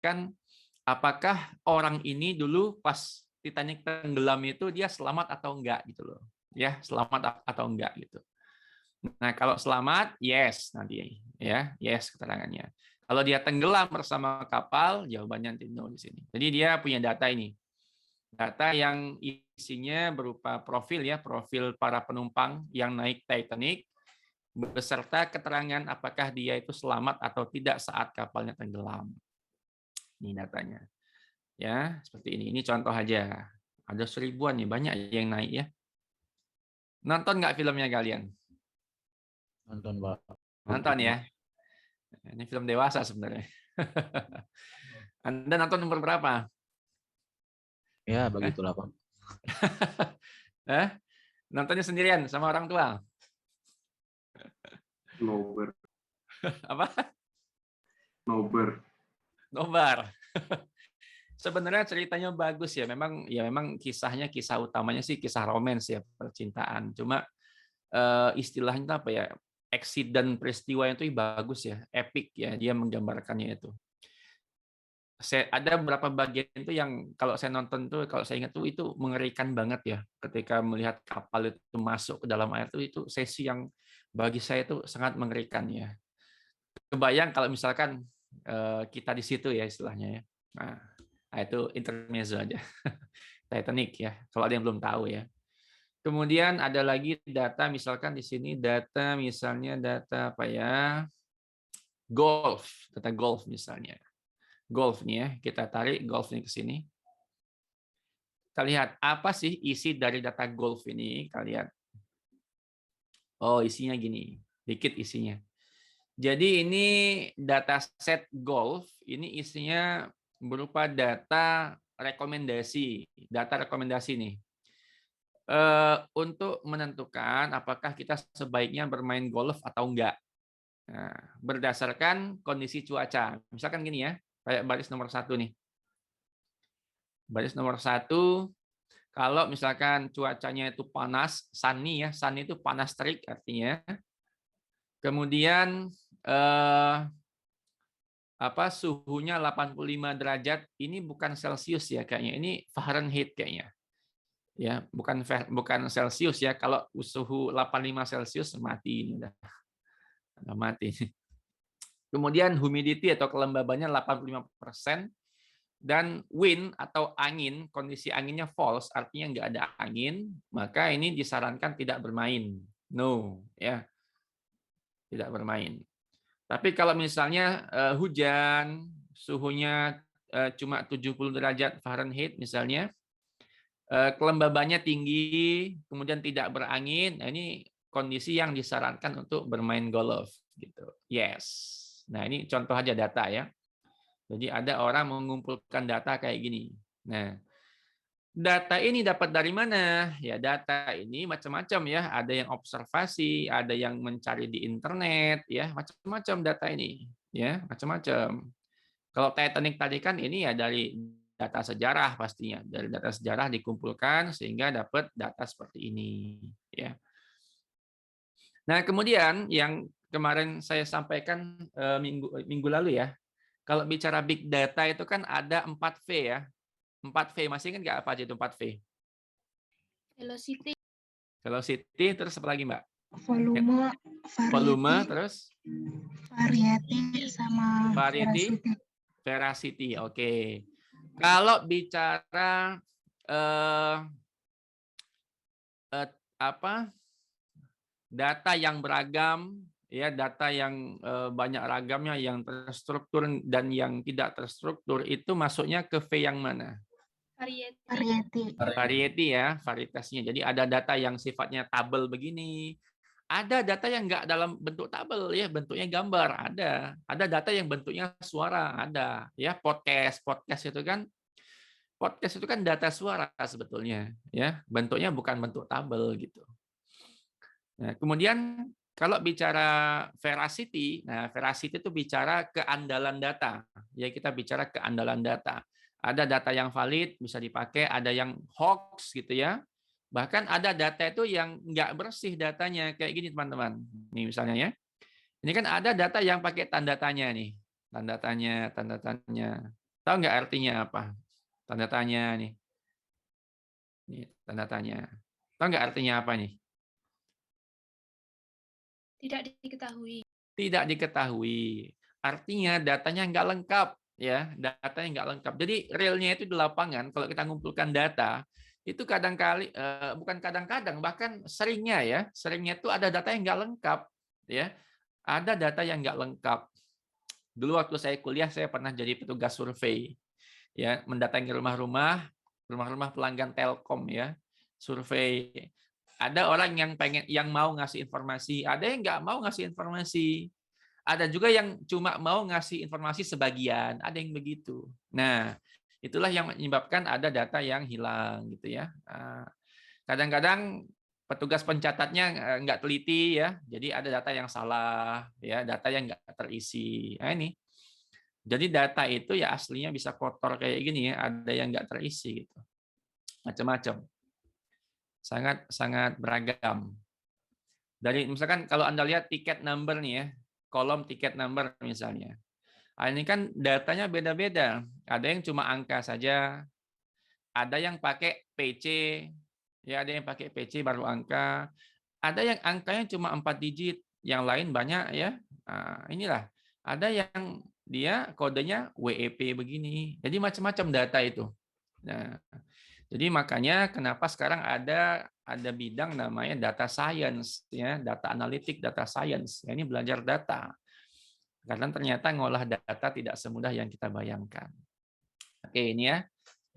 memastikan apakah orang ini dulu pas Titanic tenggelam itu dia selamat atau enggak gitu loh. Ya, selamat atau enggak gitu. Nah, kalau selamat, yes nanti ya, yes keterangannya. Kalau dia tenggelam bersama kapal, jawabannya nanti no di sini. Jadi dia punya data ini. Data yang isinya berupa profil ya, profil para penumpang yang naik Titanic beserta keterangan apakah dia itu selamat atau tidak saat kapalnya tenggelam. Ini datanya. Ya, seperti ini. Ini contoh aja. Ada seribuan nih, banyak yang naik ya. Nonton nggak filmnya kalian? Nonton, Pak. Nonton ya. Ini film dewasa sebenarnya. Anda nonton nomor berapa? Ya, begitulah, Pak. Nontonnya sendirian sama orang tua? Nobar. Apa? Nobar. Nobar. Sebenarnya ceritanya bagus ya. Memang kisahnya, kisah utamanya sih kisah romans ya, percintaan. Cuma istilahnya apa ya? Eksiden peristiwa itu bagus ya, epic ya. Dia menggambarkannya itu. Ada beberapa bagian itu yang kalau saya nonton tuh, kalau saya ingat tuh itu mengerikan banget ya, ketika melihat kapal itu masuk ke dalam air itu sesi yang bagi saya itu sangat mengerikan ya. Kebayang kalau misalkan kita di situ ya istilahnya ya. Nah itu intermezzo aja. Titanic ya, kalau ada yang belum tahu ya. Kemudian ada lagi data, misalkan di sini data misalnya data apa ya? Golf, data golf misalnya. Golf nih ya, kita tarik golf ini ke sini. Kita lihat apa sih isi dari data golf ini, kita lihat. Oh, isinya gini, dikit isinya. Jadi ini data set golf, ini isinya berupa data rekomendasi nih. Untuk menentukan apakah kita sebaiknya bermain golf atau enggak. Nah, berdasarkan kondisi cuaca. Misalkan gini ya, kayak baris nomor 1 nih. Baris nomor 1, kalau misalkan cuacanya itu panas, sunny ya, sunny itu panas terik artinya. Kemudian suhunya 85 derajat, ini bukan Celcius ya kayaknya, ini Fahrenheit kayaknya. Ya, bukan Celcius ya. Kalau suhu 85 Celcius mati ini udah mati. Kemudian humidity atau kelembabannya 85%. Dan wind atau angin, kondisi anginnya false, artinya nggak ada angin, maka ini disarankan tidak bermain. No, ya, tidak bermain. Tapi kalau misalnya hujan, suhunya cuma 70 derajat Fahrenheit misalnya, kelembabannya tinggi, kemudian tidak berangin, nah ini kondisi yang disarankan untuk bermain golf. Gitu. Yes. Nah ini contoh aja data ya. Jadi ada orang mengumpulkan data kayak gini. Nah, data ini dapat dari mana? Ya, data ini macam-macam ya. Ada yang observasi, ada yang mencari di internet, ya, macam-macam data ini, ya, macam-macam. Kalau Titanic tadi kan ini ya dari data sejarah pastinya, dari data sejarah dikumpulkan sehingga dapat data seperti ini, ya. Nah, kemudian yang kemarin saya sampaikan minggu lalu ya. Kalau bicara big data itu kan ada 4V ya. 4V, masih ingat nggak apa aja itu 4V? Velocity, Velocity, terus apa lagi Mbak? volume, Volume, terus? variety, sama Variety, veracity. Oke. Kalau bicara data yang beragam, ya data yang banyak ragamnya, yang terstruktur dan yang tidak terstruktur itu masuknya ke V yang mana? Variety ya, varietasnya. Jadi ada data yang sifatnya tabel begini, ada data yang nggak dalam bentuk tabel ya, bentuknya gambar, ada data yang bentuknya suara, ada ya. Podcast itu kan data suara sebetulnya ya, bentuknya bukan bentuk tabel gitu. Nah, kemudian kalau bicara veracity, nah veracity itu bicara keandalan data. Ya kita bicara keandalan data. Ada data yang valid bisa dipakai, ada yang hoax gitu ya. Bahkan ada data itu yang nggak bersih datanya kayak gini teman-teman. Nih misalnya ya. Ini kan ada data yang pakai tanda tanya nih, tanda tanya. Tahu nggak artinya apa? Tanda tanya nih. Nih, tanda tanya. Tahu nggak artinya apa nih? Tidak diketahui. Tidak diketahui. Artinya datanya nggak lengkap, ya. Datanya nggak lengkap. Jadi realnya itu di lapangan, kalau kita ngumpulkan data, itu kadang-kali bukan kadang-kadang, bahkan seringnya itu ada data yang nggak lengkap, ya. Ada data yang nggak lengkap. Dulu waktu saya kuliah, saya pernah jadi petugas survei, ya, mendatangi rumah-rumah pelanggan Telkom, ya, survei. Ada orang yang mau ngasih informasi, ada yang nggak mau ngasih informasi, ada juga yang cuma mau ngasih informasi sebagian, ada yang begitu. Nah, itulah yang menyebabkan ada data yang hilang, gitu ya. Kadang-kadang petugas pencatatnya nggak teliti, ya, jadi ada data yang salah, ya, data yang nggak terisi. Nah, ini. Jadi data itu ya aslinya bisa kotor kayak gini, ya, ada yang nggak terisi, gitu. Macam-macam. Sangat beragam. Dari misalkan kalau Anda lihat tiket number nih, ya, kolom tiket number misalnya. Ini kan datanya beda-beda. Ada yang cuma angka saja, ada yang pakai PC, ya, ada yang pakai PC baru angka, ada yang angkanya cuma 4 digit, yang lain banyak, ya. Nah, inilah. Ada yang dia kodenya WEP begini. Jadi macam-macam data itu. Nah, jadi makanya kenapa sekarang ada bidang namanya data science, ya, data analitik, data science. Ya, ini belajar data. Karena ternyata ngolah data tidak semudah yang kita bayangkan. Oke, ini ya.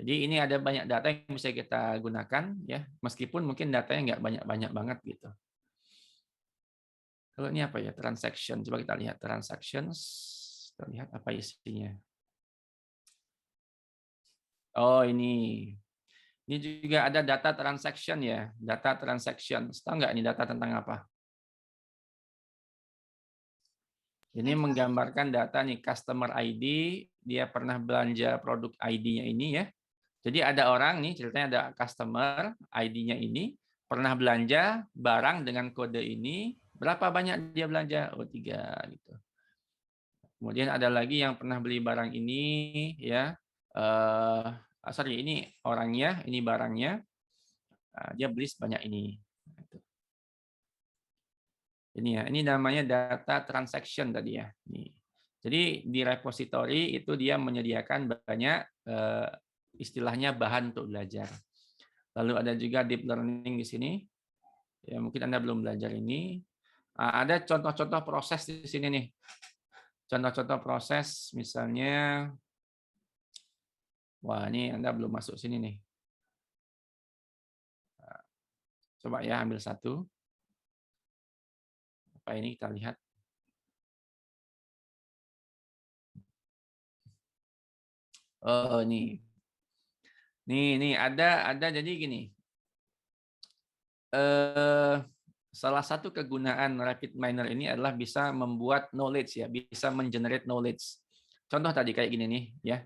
Jadi ini ada banyak data yang bisa kita gunakan, ya, meskipun mungkin datanya nggak banyak-banyak banget gitu. Kalau ini apa ya? Transaction. Coba kita lihat transactions. Kita lihat apa isinya. Oh, ini. Ini juga ada data transaction, ya, data transaction. Tahu nggak ini data tentang apa? Ini menggambarkan data nih customer ID, dia pernah belanja produk ID-nya ini, ya. Jadi ada orang nih, ceritanya ada customer ID-nya ini pernah belanja barang dengan kode ini, berapa banyak dia belanja? Oh, 3 gitu. Kemudian ada lagi yang pernah beli barang ini, ya. Sorry, ini orangnya, ini barangnya. Dia beli sebanyak ini. Ini ya, ini namanya data transaction tadi, ya. Jadi di repository itu dia menyediakan banyak istilahnya bahan untuk belajar. Lalu ada juga deep learning di sini. Ya, mungkin Anda belum belajar ini. Ada contoh-contoh proses di sini nih. Contoh-contoh proses misalnya, wah, ini Anda belum masuk sini nih. Coba ya ambil satu. Apa ini kita lihat. Oh, ini. Nih ada jadi gini. Salah satu kegunaan rapid miner ini adalah bisa membuat knowledge, ya, bisa mengenerate knowledge. Contoh tadi kayak gini nih, ya.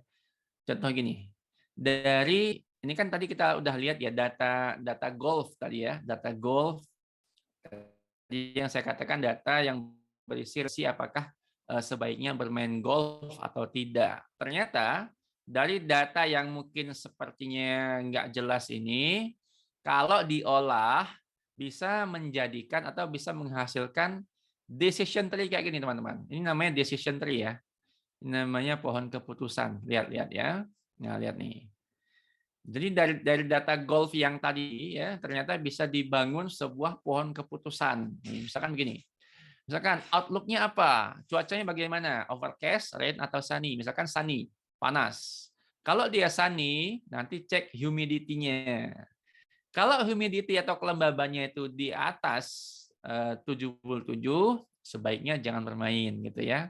Contoh gini. Dari ini kan tadi kita udah lihat, ya, data golf tadi, ya, data golf. Jadi yang saya katakan data yang berisi apakah sebaiknya bermain golf atau tidak. Ternyata dari data yang mungkin sepertinya nggak jelas ini, kalau diolah bisa menjadikan atau bisa menghasilkan decision tree kayak gini, teman-teman. Ini namanya decision tree, ya. Ini namanya pohon keputusan. Lihat ya. Nah, lihat nih. Jadi dari data golf yang tadi, ya, ternyata bisa dibangun sebuah pohon keputusan. Misalkan begini. Misalkan outlook-nya apa? Cuacanya bagaimana? Overcast, rain, atau sunny? Misalkan sunny, panas. Kalau dia sunny, nanti cek humidity-nya. Kalau humidity atau kelembabannya itu di atas 77, sebaiknya jangan bermain, gitu ya.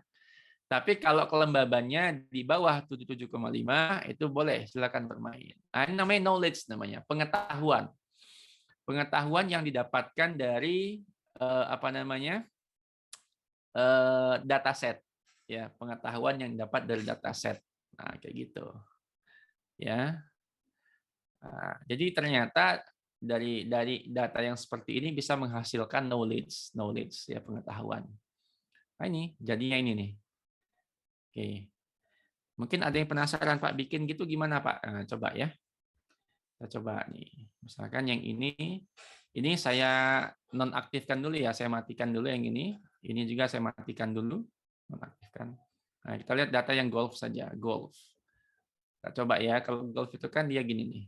Tapi kalau kelembabannya di bawah 77,5 itu boleh, silakan bermain. Nah, ini namanya knowledge, namanya pengetahuan. Pengetahuan yang didapatkan dari apa namanya? Dataset, ya, pengetahuan yang dapat dari dataset. Nah, kayak gitu. Ya. Nah, jadi ternyata dari data yang seperti ini bisa menghasilkan knowledge, ya, pengetahuan. Nah, ini jadinya ini nih. Oke. Mungkin ada yang penasaran, Pak, bikin gitu gimana, Pak? Nah, coba ya. Kita coba nih. Misalkan yang ini saya nonaktifkan dulu ya. Saya matikan dulu yang ini. Ini juga saya matikan dulu. Nonaktifkan. Nah, kita lihat data yang golf saja. Golf. Kita coba ya. Kalau golf itu kan dia gini nih.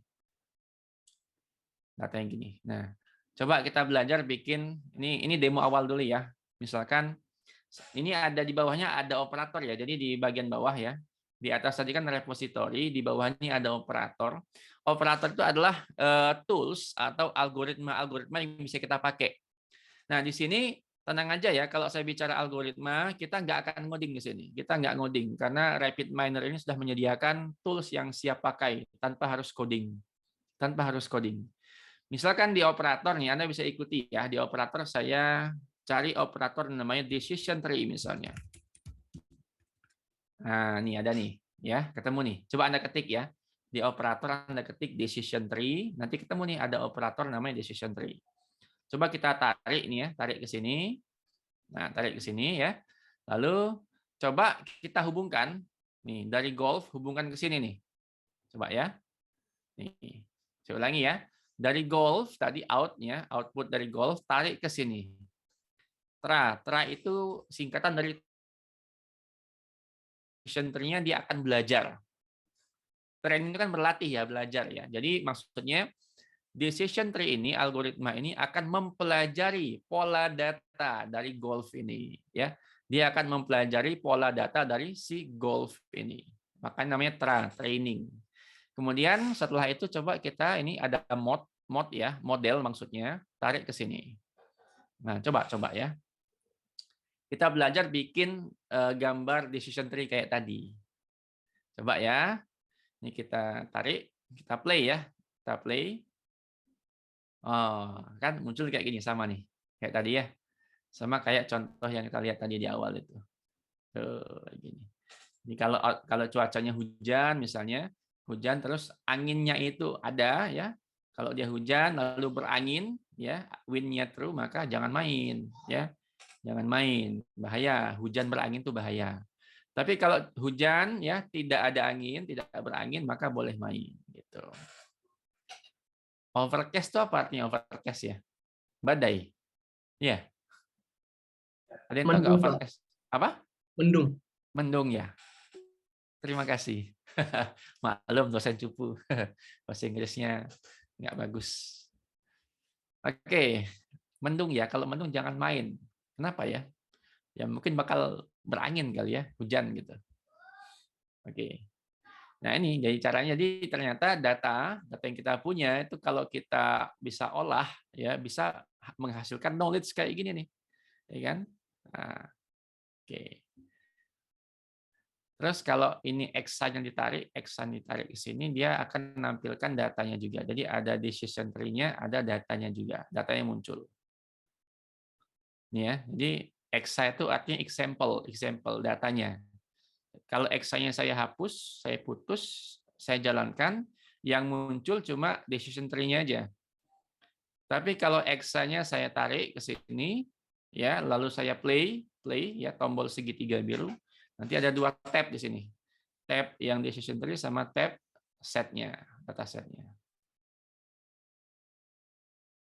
Data yang gini. Nah, coba kita belajar bikin. Ini demo awal dulu ya. Misalkan ini ada di bawahnya ada operator ya. Jadi di bagian bawah ya. Di atas tadi kan repository, di bawahnya ada operator. Operator itu adalah tools atau algoritma-algoritma yang bisa kita pakai. Nah, di sini tenang aja ya, kalau saya bicara algoritma, kita nggak akan ngoding di sini. Kita nggak ngoding, karena RapidMiner ini sudah menyediakan tools yang siap pakai, tanpa harus coding. Tanpa harus coding. Misalkan di operator nih, Anda bisa ikuti ya. Di operator saya cari operator namanya decision tree misalnya. Nah, ini ada nih, ya, ketemu nih. Coba Anda ketik ya. Di operator Anda ketik decision tree, nanti ketemu nih ada operator namanya decision tree. Coba kita tarik nih ya, tarik ke sini. Nah, tarik ke sini ya. Lalu coba kita hubungkan nih dari golf hubungkan ke sini nih. Coba ya. Nih. Saya ulangi ya. Dari golf tadi outnya, output dari golf tarik ke sini. Tra itu singkatan dari decision tree-nya, dia akan belajar. Training itu kan berlatih ya, belajar ya. Jadi maksudnya decision tree ini, algoritma ini akan mempelajari pola data dari golf ini ya. Dia akan mempelajari pola data dari si golf ini. Makanya namanya training. Kemudian setelah itu coba kita ini ada mod ya, model maksudnya, tarik ke sini. Nah, coba ya. Kita belajar bikin gambar decision tree kayak tadi. Coba ya. Ini kita tarik, kita play ya. Kita play. Oh, kan muncul kayak gini sama nih. Kayak tadi ya. Sama kayak contoh yang kita lihat tadi di awal itu. Tuh, gini. Jadi kalau cuacanya hujan misalnya, hujan terus anginnya itu ada ya. Kalau dia hujan lalu berangin ya, wind-nya true, maka jangan main ya. Jangan main, bahaya. Hujan berangin itu bahaya. Tapi kalau hujan ya tidak ada angin, tidak berangin, maka boleh main gitu. Overcast itu apa artinya overcast ya? Badai. Iya. Ada yang tahu nggak Mendung, Pak. overcast? Apa? Mendung. Mendung ya. Terima kasih. Maklum dosen cupu. Bahasa Inggrisnya nggak bagus. Oke. Mendung ya. Kalau mendung jangan main. Kenapa ya? Ya mungkin bakal berangin kali ya, hujan gitu. Oke. Nah ini jadi caranya, jadi ternyata data yang kita punya itu kalau kita bisa olah ya bisa menghasilkan knowledge kayak gini nih, ya kan? Nah, oke. Terus kalau ini X-nya ditarik ke sini, dia akan menampilkan datanya juga. Jadi ada decision tree-nya, ada datanya juga, datanya muncul. Ini ya, jadi X itu artinya example datanya. Kalau X-nya saya hapus, saya putus, saya jalankan, yang muncul cuma decision tree-nya aja. Tapi kalau X-nya saya tarik ke sini, ya, lalu saya play ya, tombol segitiga biru, nanti ada dua tab di sini. Tab yang decision tree sama tab set-nya, data set-nya.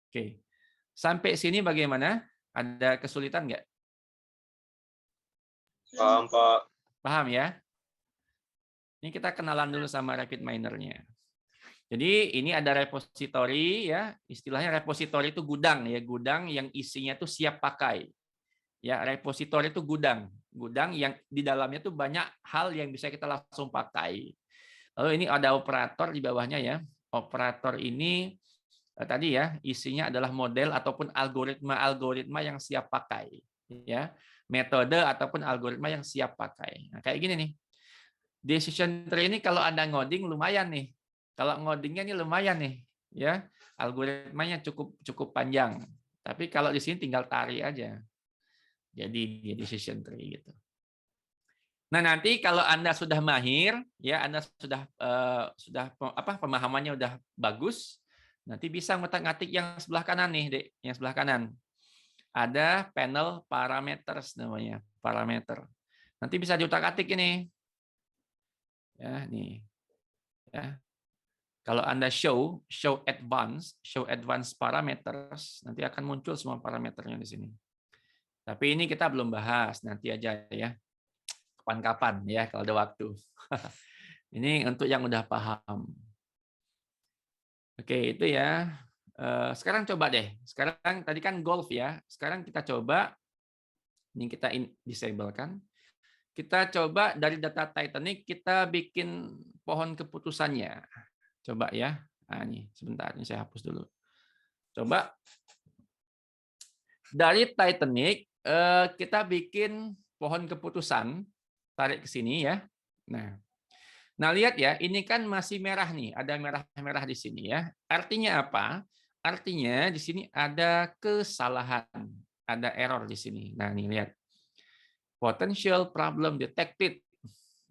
Oke. Sampai sini bagaimana? Ada kesulitan nggak? Paham, Pak. Paham ya? Ini kita kenalan dulu sama RapidMiner-nya. Jadi ini ada repository ya, istilahnya repository itu gudang ya, gudang yang isinya itu siap pakai. Ya, repository itu gudang yang di dalamnya tuh banyak hal yang bisa kita langsung pakai. Lalu ini ada operator di bawahnya ya. Operator ini tadi ya, isinya adalah model ataupun algoritma yang siap pakai ya. Metode ataupun algoritma yang siap pakai. Nah, kayak gini nih. Decision tree ini kalau Anda ngoding lumayan nih. Kalau ngodingnya ini lumayan nih, ya. Algoritmanya cukup panjang. Tapi kalau di sini tinggal tarik aja. Jadi decision tree gitu. Nah, nanti kalau Anda sudah mahir, ya Anda sudah pemahamannya udah bagus, nanti bisa ngotak-ngatik yang sebelah kanan nih, Dek, yang sebelah kanan. Ada panel parameters namanya, parameter. Nanti bisa diutak-atik ini. Ya, nih. Ya. Kalau Anda show advanced parameters, nanti akan muncul semua parameternya di sini. Tapi ini kita belum bahas, nanti aja ya. Kapan-kapan ya kalau ada waktu. Ini untuk yang udah paham. Oke, itu ya. Sekarang coba deh. Sekarang tadi kan golf ya. Sekarang kita coba ini kita disablekan. Kita coba dari data Titanic kita bikin pohon keputusannya. Coba ya. Nah, ini sebentar, ini saya hapus dulu. Coba dari Titanic kita bikin pohon keputusan, tarik ke sini ya. Nah, lihat ya, ini kan masih merah nih, ada merah-merah di sini ya. Artinya apa? Artinya di sini ada kesalahan, ada error di sini. Nah, nih lihat. Potential problem detected.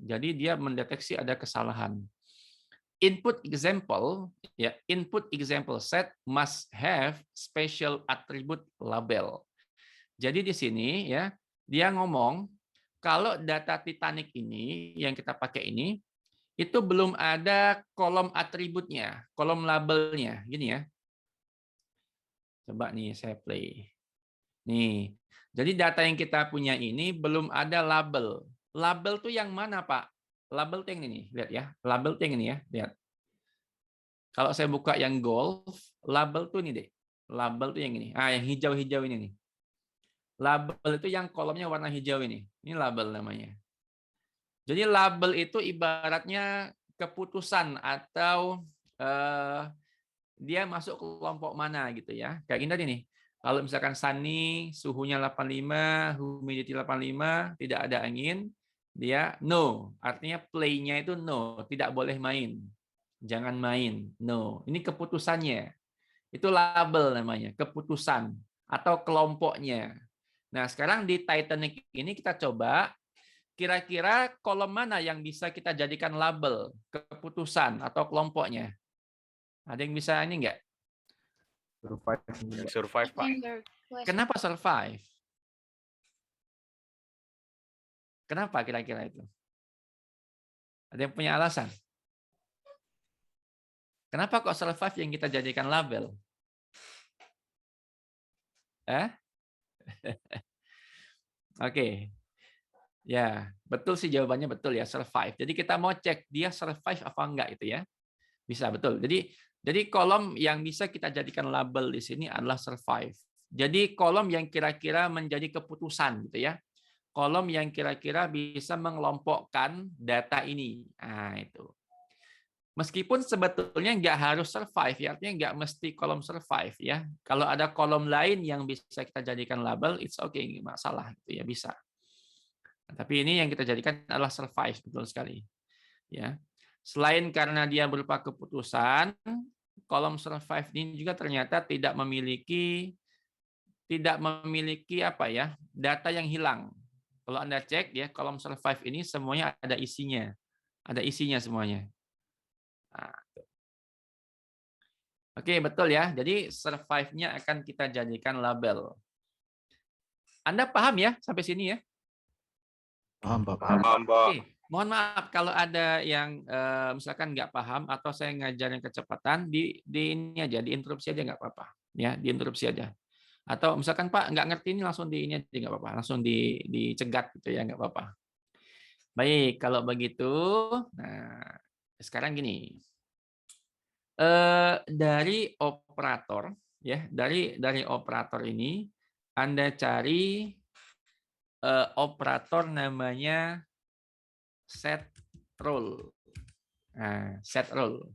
Jadi dia mendeteksi ada kesalahan. Input example set must have special attribute label. Jadi di sini ya dia ngomong kalau data Titanic ini yang kita pakai ini itu belum ada kolom atributnya, kolom labelnya, gini ya. Coba nih saya play. Nih. Jadi data yang kita punya ini belum ada label. Label tuh yang mana, Pak? Label tuh yang ini nih, lihat ya. Label tuh yang ini ya, lihat. Kalau saya buka yang golf, label tuh ini deh. Label tuh yang ini. Yang hijau-hijau ini nih. Label itu yang kolomnya warna hijau ini. Ini label namanya. Jadi label itu ibaratnya keputusan atau dia masuk kelompok mana gitu ya. Kayak gini tadi nih. Kalau misalkan sunny, suhunya 85, humidity 85, tidak ada angin, dia no. Artinya play-nya itu no, tidak boleh main. Jangan main, no. Ini keputusannya. Itu label namanya, keputusan atau kelompoknya. Nah, sekarang di Titanic ini kita coba kira-kira kolom mana yang bisa kita jadikan label, keputusan atau kelompoknya. Ada yang bisa ini enggak? Survive, Pak. Kenapa survive? Kenapa kira-kira itu? Ada yang punya alasan? Kenapa kok survive yang kita jadikan label? Oke. Ya, betul sih jawabannya betul ya, survive. Jadi kita mau cek dia survive apa enggak itu ya. Bisa betul. Jadi kolom yang bisa kita jadikan label di sini adalah survive. Jadi kolom yang kira-kira menjadi keputusan gitu ya. Kolom yang kira-kira bisa mengelompokkan data ini. Nah, itu. Meskipun sebetulnya nggak harus survive, ya, artinya nggak mesti kolom survive ya. Kalau ada kolom lain yang bisa kita jadikan label, it's okay, nggak masalah gitu ya, bisa. Nah, tapi ini yang kita jadikan adalah survive, betul sekali. Ya. Selain karena dia berupa keputusan, kolom survive ini juga ternyata tidak memiliki apa ya, data yang hilang. Kalau Anda cek ya, kolom survive ini semuanya ada isinya. Ada isinya semuanya. Nah, oke, betul ya. Jadi survive-nya akan kita jadikan label. Anda paham ya sampai sini ya? Paham, Pak. Oke, mohon maaf kalau ada yang misalkan nggak paham atau saya ngajarin kecepatan di ini aja, diinterupsi aja nggak apa-apa. Ya, diinterupsi aja. Atau misalkan Pak nggak ngerti ini langsung di ini aja nggak apa-apa, langsung dicegat gitu ya nggak apa-apa. Baik, kalau begitu, nah sekarang gini. Dari operator ya, dari operator ini Anda cari operator namanya set role. Nah, set role.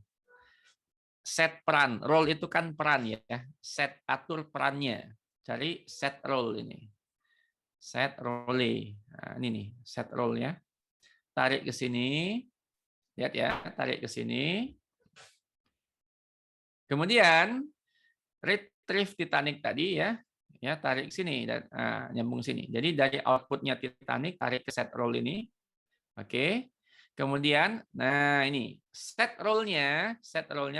Set peran. Role itu kan peran ya. Set atur perannya. Cari set role ini. Set role. Nah, ini nih, set role ya. Tarik ke sini. Lihat ya, tarik ke sini. Kemudian retrieve Titanic tadi ya, tarik sini dan nyambung sini. Jadi dari outputnya Titanic tarik ke set role ini, oke. Kemudian, nah ini set role-nya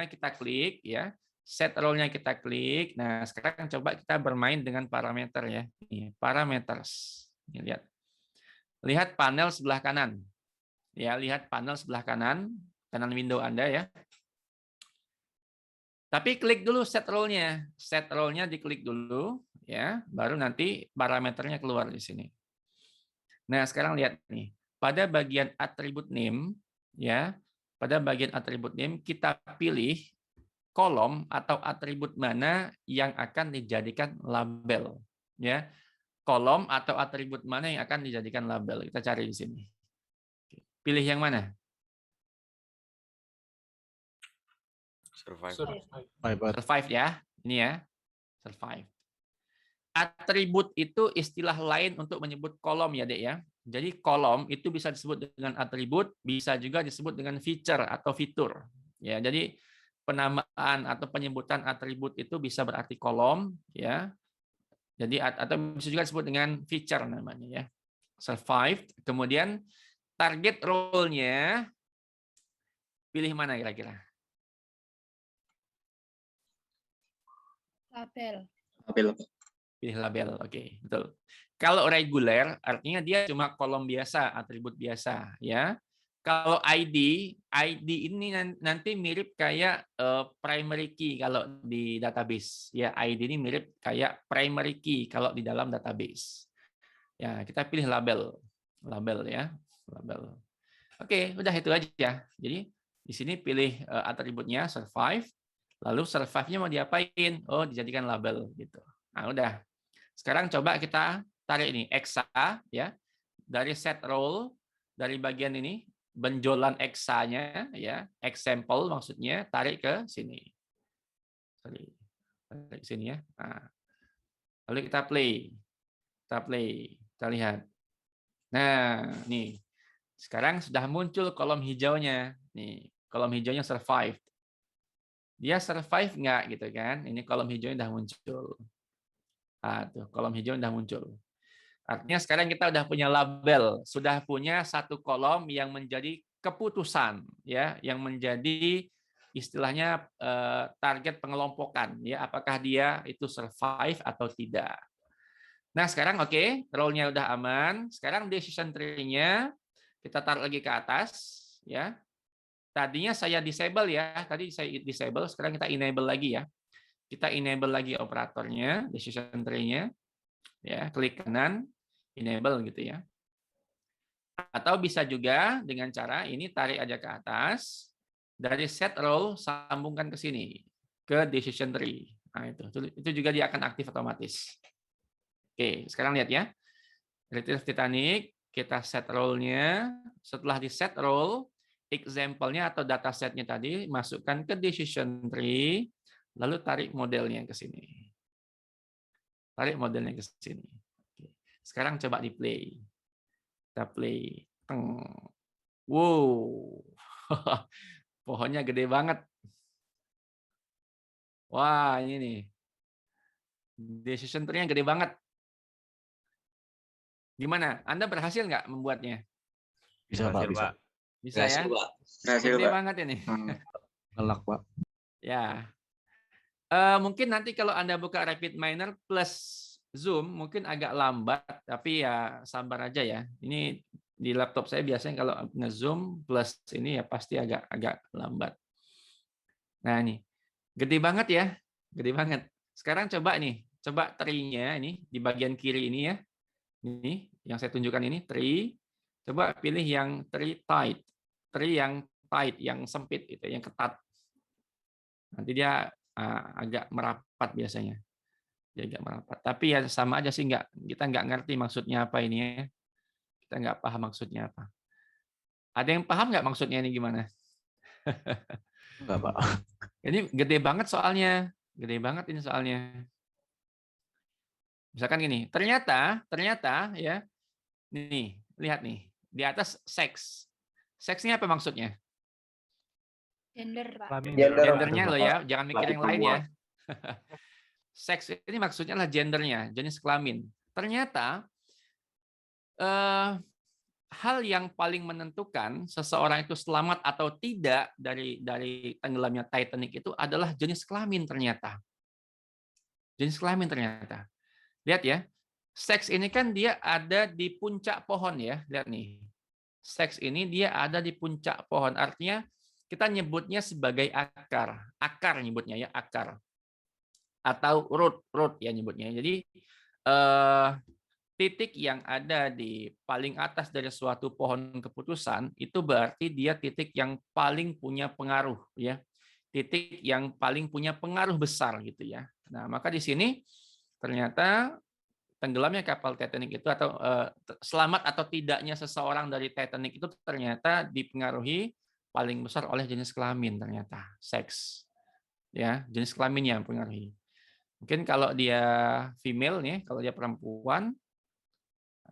kita klik ya, set role-nya kita klik. Nah sekarang coba kita bermain dengan parameter ya, ini parameters. Ini lihat panel sebelah kanan. Ya, lihat panel sebelah kanan window Anda ya. Tapi klik dulu set role-nya. Set role-nya diklik dulu ya, baru nanti parameternya keluar di sini. Nah, sekarang lihat nih. Pada bagian atribut name ya, pada bagian atribut name kita pilih kolom atau atribut mana yang akan dijadikan label ya. Kolom atau atribut mana yang akan dijadikan label. Kita cari di sini. Pilih yang mana? Survive. Survive ya. Ini ya. Survive. Atribut itu istilah lain untuk menyebut kolom ya, Dek ya. Jadi kolom itu bisa disebut dengan atribut, bisa juga disebut dengan feature atau fitur. Ya, jadi penamaan atau penyebutan atribut itu bisa berarti kolom ya. Jadi atau bisa juga disebut dengan feature namanya ya. Survive, kemudian target role-nya pilih mana kira-kira? Label. Pilih label, oke, betul. Kalau reguler artinya dia cuma kolom biasa, atribut biasa, ya. Kalau ID ini nanti mirip kayak primary key kalau di database, ya. ID ini mirip kayak primary key kalau di dalam database. Ya, kita pilih label ya, label. Oke, udah itu aja. Jadi di sini pilih atributnya survive, lalu survive-nya mau diapain? Oh, dijadikan label gitu. Nah, udah. Sekarang coba kita tarik ini exa ya. Dari set role, dari bagian ini benjolan exa-nya ya, example maksudnya tarik ke sini. Tarik ke sini ya. Nah, lalu kita play. Kita lihat. Nah, nih. Sekarang sudah muncul kolom hijaunya. Nih, kolom hijaunya survive. Dia survive nggak gitu kan? Ini kolom hijaunya udah muncul. Nah, tuh, kolom hijau udah muncul. Artinya sekarang kita udah punya label, sudah punya satu kolom yang menjadi keputusan, ya, yang menjadi istilahnya target pengelompokan, ya, apakah dia itu survive atau tidak. Nah, sekarang oke, role-nya udah aman. Sekarang decision tree-nya kita taruh lagi ke atas, ya. Tadinya saya disable ya, tadi saya disable, sekarang kita enable lagi ya. Kita enable lagi operatornya, decision tree-nya, ya, klik kanan, enable gitu ya. Atau bisa juga dengan cara ini tarik aja ke atas, dari set role sambungkan ke sini, ke decision tree. Nah, itu juga dia akan aktif otomatis. Oke, sekarang lihat ya. Retrieve Titanic, kita set role-nya. Setelah di set role, example-nya atau dataset-nya tadi masukkan ke decision tree, lalu tarik modelnya ke sini. Tarik modelnya ke sini. Sekarang coba di play. Kita play. Wow. Pohonnya gede banget. Wah, ini nih. Decision tree-nya gede banget. Gimana? Anda berhasil nggak membuatnya? Bisa, Pak. Bisa. Bisa ya? Berhasil, Gede Pak. banget ini. Ngelak, Pak. Ya. Mungkin nanti kalau Anda buka RapidMiner plus Zoom mungkin agak lambat, tapi ya sabar aja ya. Ini di laptop saya biasanya kalau nge-zoom plus ini ya pasti agak lambat. Nah ini, gede banget ya, gede banget. Sekarang coba nih, coba tree-nya ini di bagian kiri ini ya. Ini yang saya tunjukkan ini tree. Coba pilih yang tree tight, tree yang tight, yang sempit itu, yang ketat. Nanti dia agak merapat biasanya. Dia agak merapat. Tapi ya sama aja sih, kita nggak ngerti maksudnya apa ini ya. Kita nggak paham maksudnya apa. Ada yang paham nggak maksudnya ini gimana? Enggak, Pak. Ini gede banget soalnya. Gede banget ini soalnya. Misalkan gini, ternyata ya, nih, lihat nih, di atas seks. Seksnya apa maksudnya? Gender, Pak. Gendernya loh ya, jangan mikir yang lain ya. Perempuan. Seks ini maksudnya adalah gendernya, jenis kelamin. Ternyata hal yang paling menentukan seseorang itu selamat atau tidak dari tenggelamnya Titanic itu adalah jenis kelamin ternyata. Jenis kelamin ternyata. Lihat ya, seks ini kan dia ada di puncak pohon ya, lihat nih. Seks ini dia ada di puncak pohon. Artinya kita nyebutnya sebagai akar. Akar nyebutnya ya, akar. Atau root ya nyebutnya. Jadi titik yang ada di paling atas dari suatu pohon keputusan itu berarti dia titik yang paling punya pengaruh ya. Titik yang paling punya pengaruh besar gitu ya. Nah, maka di sini ternyata tenggelamnya kapal Titanic itu atau selamat atau tidaknya seseorang dari Titanic itu ternyata dipengaruhi paling besar oleh jenis kelamin ternyata, seks. Ya, jenis kelaminnya yang mempengaruhi. Mungkin kalau dia female nih, kalau dia perempuan,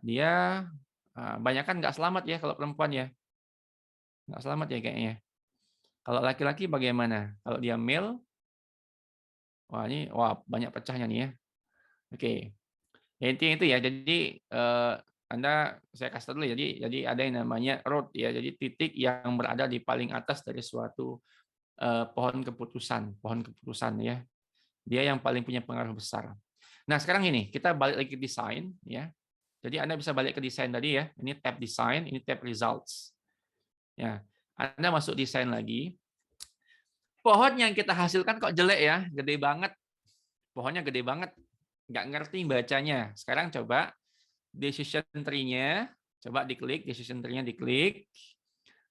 dia banyak kan nggak selamat ya kalau perempuan ya. Nggak selamat ya kayaknya. Kalau laki-laki bagaimana? Kalau dia male, wah banyak pecahnya nih ya. Oke. Ya, intinya itu ya. Jadi saya kasih dulu ya. Jadi ada yang namanya root ya. Jadi titik yang berada di paling atas dari suatu pohon keputusan ya. Dia yang paling punya pengaruh besar. Nah, sekarang ini kita balik lagi ke desain ya. Jadi Anda bisa balik ke desain tadi ya. Ini tab design, ini tab results. Ya. Anda masuk desain lagi. Pohon yang kita hasilkan kok jelek ya, gede banget. Pohonnya gede banget. Nggak ngerti bacanya. Sekarang coba decision tree-nya, coba diklik, decision tree-nya diklik.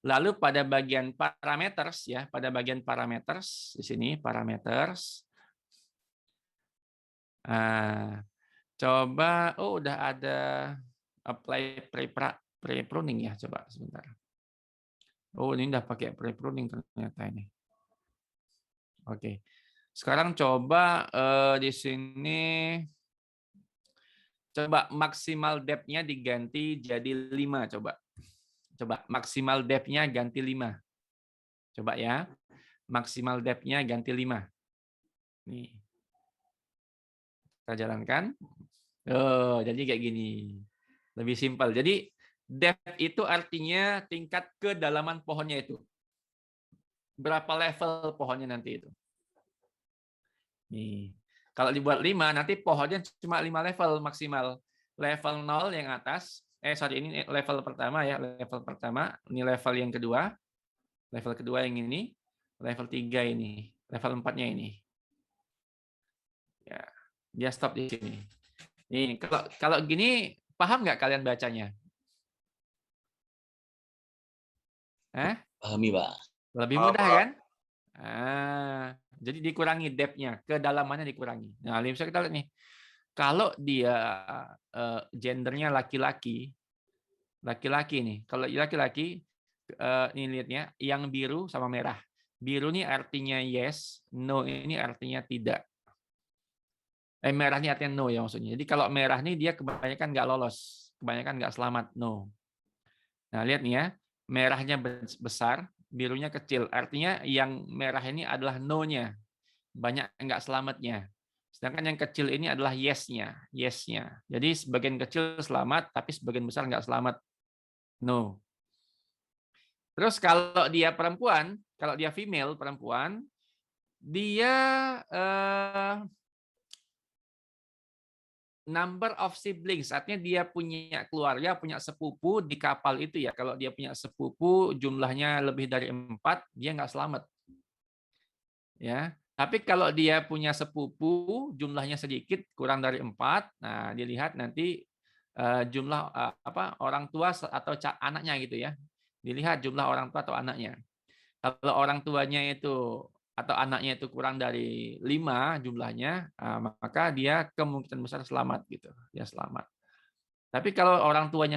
Lalu pada bagian parameters ya, pada bagian parameters di sini parameters. Coba udah ada apply pre-pruning ya, coba sebentar. Ini udah pakai pre-pruning ternyata ini. Oke. Sekarang coba di sini coba maksimal depth-nya diganti jadi 5 coba. Coba maksimal depth-nya ganti 5. Coba ya. Maksimal depth-nya ganti 5. Nih. Kita jalankan. Jadi kayak gini. Lebih simpel. Jadi depth itu artinya tingkat kedalaman pohonnya itu. Berapa level pohonnya nanti itu. Nih. Kalau dibuat 5, nanti pohonnya cuma 5 level maksimal. Level 0 yang atas. Ini level pertama ya. Level pertama. Ini level yang kedua. Level kedua yang ini. Level 3 ini. Level 4-nya ini. Ya. Dia stop di sini. Nih, kalau gini, paham nggak kalian bacanya? Pahami, Pak. Lebih mudah kan? Jadi dikurangi depth-nya, kedalamannya dikurangi. Nah, bisa kita lihat nih. Kalau dia gendernya laki-laki nih. Kalau laki-laki, ini lihatnya, yang biru sama merah. Biru ini artinya yes, no ini artinya tidak. Merah ini artinya no ya maksudnya. Jadi kalau merah ini dia kebanyakan nggak lolos, kebanyakan nggak selamat, no. Nah, lihat nih ya, merahnya besar, birunya kecil. Artinya yang merah ini adalah no-nya. Banyak nggak selamatnya. Sedangkan yang kecil ini adalah yes-nya. Yes-nya. Jadi sebagian kecil selamat, tapi sebagian besar nggak selamat. No. Terus kalau dia perempuan, kalau dia female, perempuan, dia number of siblings, artinya dia punya keluarga, punya sepupu di kapal itu ya. Kalau dia punya sepupu jumlahnya lebih dari 4, dia nggak selamat. Ya, tapi kalau dia punya sepupu jumlahnya sedikit, kurang dari 4, nah dilihat nanti jumlah orang tua atau anaknya gitu ya. Dilihat jumlah orang tua atau anaknya. Kalau orang tuanya itu atau anaknya itu kurang dari 5 jumlahnya, maka dia kemungkinan besar selamat gitu. Dia selamat. Tapi kalau orang tuanya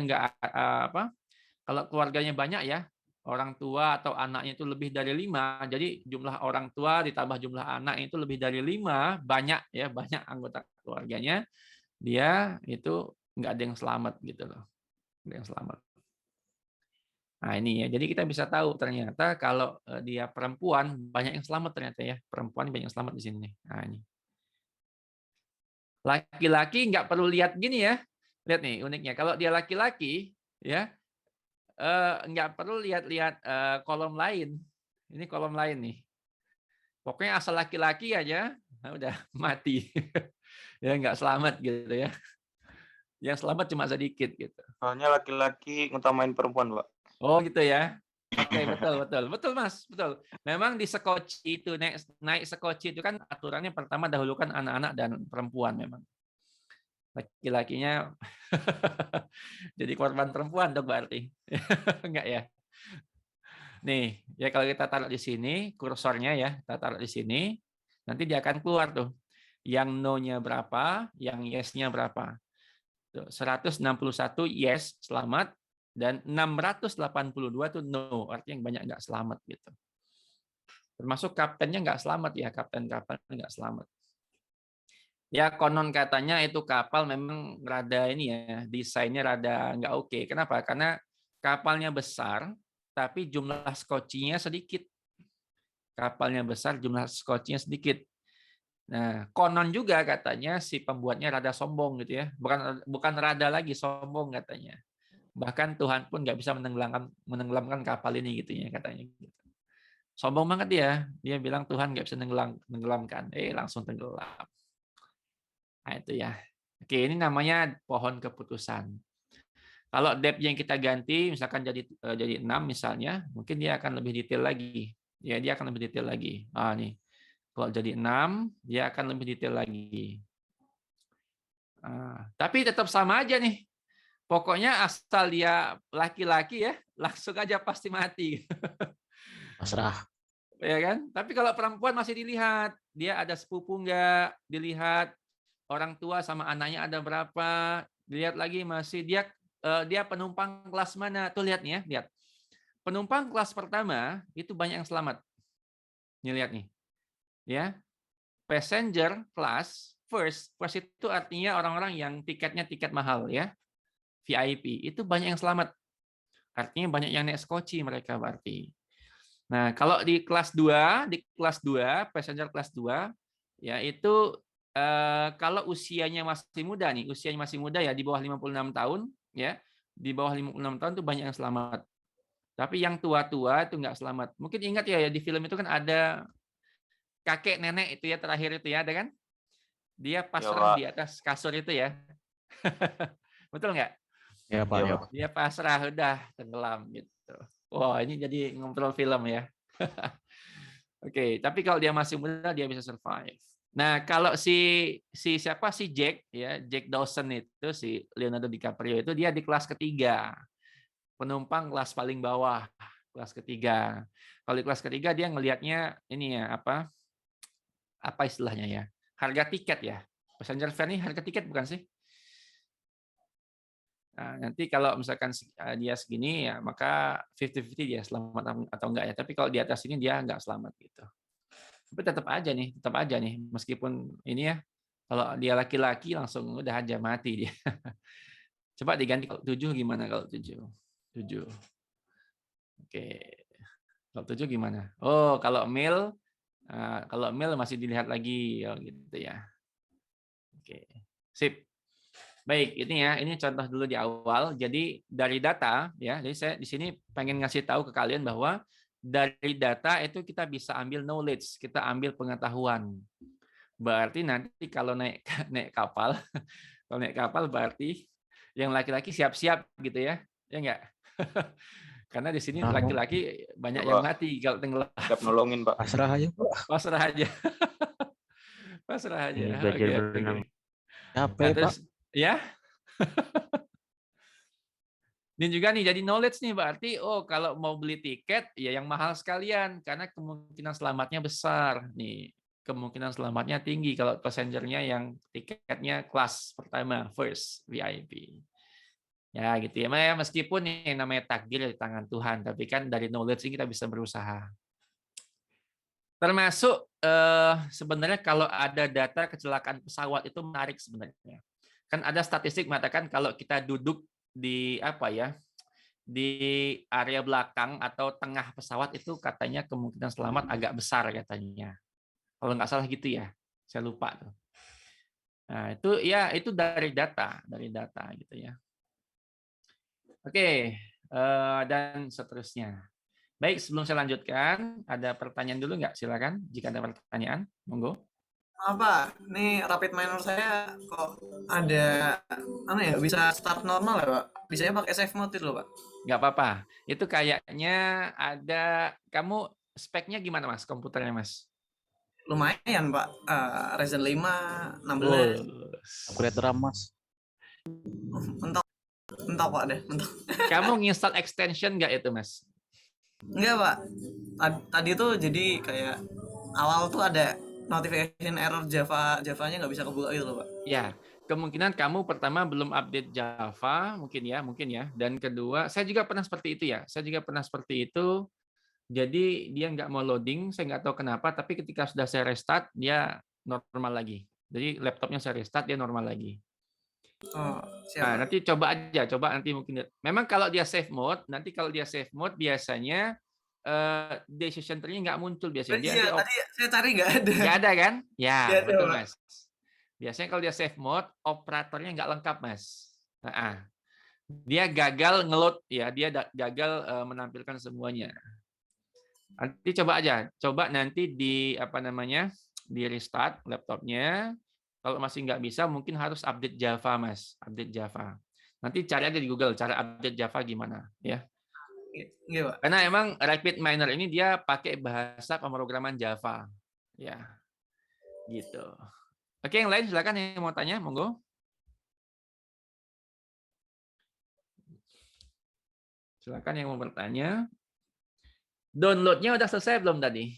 kalau keluarganya banyak ya, orang tua atau anaknya itu lebih dari 5, jadi jumlah orang tua ditambah jumlah anak itu lebih dari 5, banyak ya, banyak anggota keluarganya, dia itu nggak ada yang selamat gitu loh. Nggak ada yang selamat. Nah ini ya, jadi kita bisa tahu ternyata kalau dia perempuan banyak yang selamat ternyata ya, perempuan banyak yang selamat di sini. Nah ini. Laki-laki nggak perlu lihat gini ya, lihat nih uniknya. Kalau dia laki-laki ya nggak perlu lihat-lihat kolom lain. Ini kolom lain nih. Pokoknya asal laki-laki aja, nah udah mati. Ya nggak selamat gitu ya. Yang selamat cuma sedikit gitu. Soalnya laki-laki ngutamain perempuan, Pak. Oh gitu ya. Oke, betul, betul, betul Mas, betul. Memang di sekoci itu naik sekoci itu kan aturannya pertama dahulukan anak-anak dan perempuan memang. Laki-lakinya jadi korban perempuan dong berarti. Enggak ya? Nih, ya kalau kita taruh di sini kursornya ya, kita taruh di sini, nanti dia akan keluar tuh. Yang no-nya berapa, yang yes-nya berapa. Tuh, 161 yes, selamat, dan 682 tuh no, artinya yang banyak nggak selamat gitu. Termasuk kaptennya nggak selamat ya, kapten-kapten nggak selamat. Ya konon katanya itu kapal memang rada ini ya, desainnya rada nggak oke. Kenapa? Karena kapalnya besar, tapi jumlah skocinya sedikit. Kapalnya besar, jumlah skocinya sedikit. Nah, konon juga katanya si pembuatnya rada sombong gitu ya. Bukan rada lagi, sombong katanya. Bahkan Tuhan pun nggak bisa menenggelamkan kapal ini gitu ya katanya. Sombong banget dia. Dia bilang Tuhan nggak bisa menenggelamkan. Langsung tenggelam. Nah, itu ya. Oke, ini namanya pohon keputusan. Kalau depth yang kita ganti, misalkan jadi 6 misalnya, mungkin dia akan lebih detail lagi. Ya, dia akan lebih detail lagi. Nih. Kalau jadi 6, dia akan lebih detail lagi. Tapi tetap sama aja nih. Pokoknya asal dia laki-laki ya, langsung aja pasti mati. Pasrah. Ya kan? Tapi kalau perempuan masih dilihat, dia ada sepupu enggak, dilihat orang tua sama anaknya ada berapa, dilihat lagi masih dia penumpang kelas mana. Tuh lihat nih ya, lihat. Penumpang kelas pertama itu banyak yang selamat. Nih lihat nih. Ya. Passenger class first itu artinya orang-orang yang tiketnya tiket mahal ya. VIP itu banyak yang selamat. Artinya banyak yang naik skoci mereka berarti. Nah, kalau di kelas 2, passenger kelas 2 ya itu kalau usianya masih muda nih, usianya masih muda ya di bawah 56 tahun ya. Di bawah 56 tahun tuh banyak yang selamat. Tapi yang tua-tua itu nggak selamat. Mungkin ingat ya di film itu kan ada kakek nenek itu ya terakhir itu ya, ada kan? Dia pasrah di atas kasur itu ya. Betul nggak? Ya Pak, ya Pak. Dia pasrah udah tenggelam gitu. Wah, ini jadi ngobrol film ya. Oke, tapi kalau dia masih muda dia bisa survive. Nah, kalau siapa si Jack ya, Jack Dawson itu si Leonardo DiCaprio itu dia di kelas ketiga. Penumpang kelas paling bawah, kelas ketiga. Kalau di kelas ketiga dia ngelihatnya ini ya apa istilahnya ya? Harga tiket ya. Passenger fare ini harga tiket bukan sih? Nah, nanti kalau misalkan dia segini ya maka 50-50 dia selamat atau enggak ya. Tapi kalau di atas ini dia enggak selamat gitu. Tapi tetap aja nih meskipun ini ya kalau dia laki-laki langsung udah aja mati dia. Coba diganti kalau 7 gimana kalau 7? 7. Oke. Kalau 7 gimana? Oh, kalau male masih dilihat lagi gitu ya. Oke. Sip. Baik, ini contoh dulu di awal. Jadi dari data ya, jadi saya di sini pengen ngasih tahu ke kalian bahwa dari data itu kita bisa ambil knowledge, kita ambil pengetahuan. Berarti nanti kalau naik naik kapal, kalau naik kapal berarti yang laki-laki siap-siap gitu ya. Ya enggak? Karena di sini laki-laki banyak yang mati kalau tenggelam. Siap nolongin, Pak. Pasrah aja Pak. Pasrah aja. Pasrah aja. Ini belajar Oke, berenang. oke. Capek Nah, Pak. terus ya. Dan juga nih jadi knowledge nih berarti kalau mau beli tiket ya yang mahal sekalian karena kemungkinan selamatnya besar nih. Kemungkinan selamatnya tinggi kalau passengernya yang tiketnya kelas pertama first VIP. Ya gitu ya. Meskipun ini namanya takdir di tangan Tuhan, tapi kan dari knowledge ini kita bisa berusaha. Termasuk sebenarnya kalau ada data kecelakaan pesawat itu menarik sebenarnya. Kan ada statistik mengatakan kalau kita duduk di di area belakang atau tengah pesawat itu katanya kemungkinan selamat agak besar katanya. Kalau nggak salah gitu ya, saya lupa tuh. Nah itu dari data gitu ya. Oke, dan seterusnya. Baik, sebelum saya lanjutkan, ada pertanyaan dulu nggak? Silakan, jika ada pertanyaan, monggo. Apa? Nih rapid minor saya kok ada bisa start normal ya, Pak? Bisanya pakai safe mode itu loh, Pak. Nggak apa-apa. Itu kayaknya ada, kamu speknya gimana Mas, komputernya Mas? Lumayan, Pak. Ryzen 5 16. Upgrade RAM, Mas. Mentok, mentok Pak deh, mentok. Kamu nginstal extension nggak itu Mas? Enggak, Pak. Tadi tuh jadi kayak awal tuh ada notification error Javanya nggak bisa kebuka gitu loh, Pak. Ya, kemungkinan kamu pertama belum update Java, mungkin ya. Dan kedua, saya juga pernah seperti itu ya. Saya juga pernah seperti itu. Jadi dia nggak mau loading, saya nggak tahu kenapa. Tapi ketika sudah saya restart, dia normal lagi. Jadi laptopnya saya restart, dia normal lagi. Oh, siap, Nah, Pak. nanti coba nanti mungkin. Memang kalau dia save mode, nanti kalau dia save mode biasanya decision tree nggak muncul biasanya. Iya, tadi saya cari nggak ada. Nggak ada kan? Ya, Nggak ada, betul Pak. Mas. Biasanya kalau dia save mode, operatornya nggak lengkap Mas. Nah, dia gagal ngeload ya, dia gagal menampilkan semuanya. Nanti coba nanti di di restart laptopnya. Kalau masih nggak bisa, mungkin harus update Java Mas, update Java. Nanti cari aja di Google cara update Java gimana ya. Iya, Pak. Karena emang Rapid Miner ini dia pakai bahasa pemrograman Java ya, gitu. Oke, yang lain silakan yang mau tanya, monggo. Silakan yang mau bertanya. Downloadnya udah selesai belum tadi?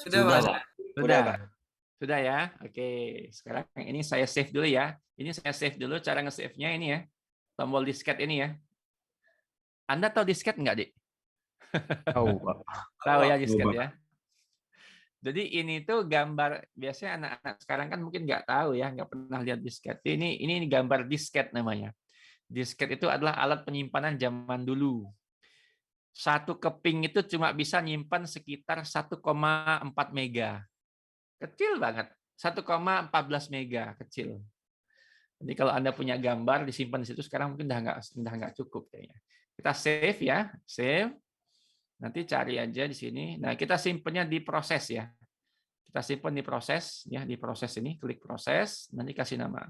Sudah, Pak. Sudah ya. Oke, sekarang ini saya save dulu ya. Ini saya save dulu, cara nge-save-nya ini ya. Tombol disket ini ya. Anda tahu disket nggak, Dik? Tahu, Pak. Tahu ya disket ya. Jadi ini tuh gambar, biasanya anak-anak sekarang kan mungkin nggak tahu ya, nggak pernah lihat disket. Ini gambar disket namanya. Disket itu adalah alat penyimpanan zaman dulu. Satu keping itu cuma bisa nyimpan sekitar 1,4 mega. Kecil banget. 1,14 mega, kecil. Jadi kalau Anda punya gambar disimpan di situ sekarang mungkin udah nggak cukup kayaknya. Kita save ya, save. Nanti cari aja di sini. Nah, kita simpennya di proses ya. Kita simpan di proses ya, di proses ini, klik proses, nanti kasih nama.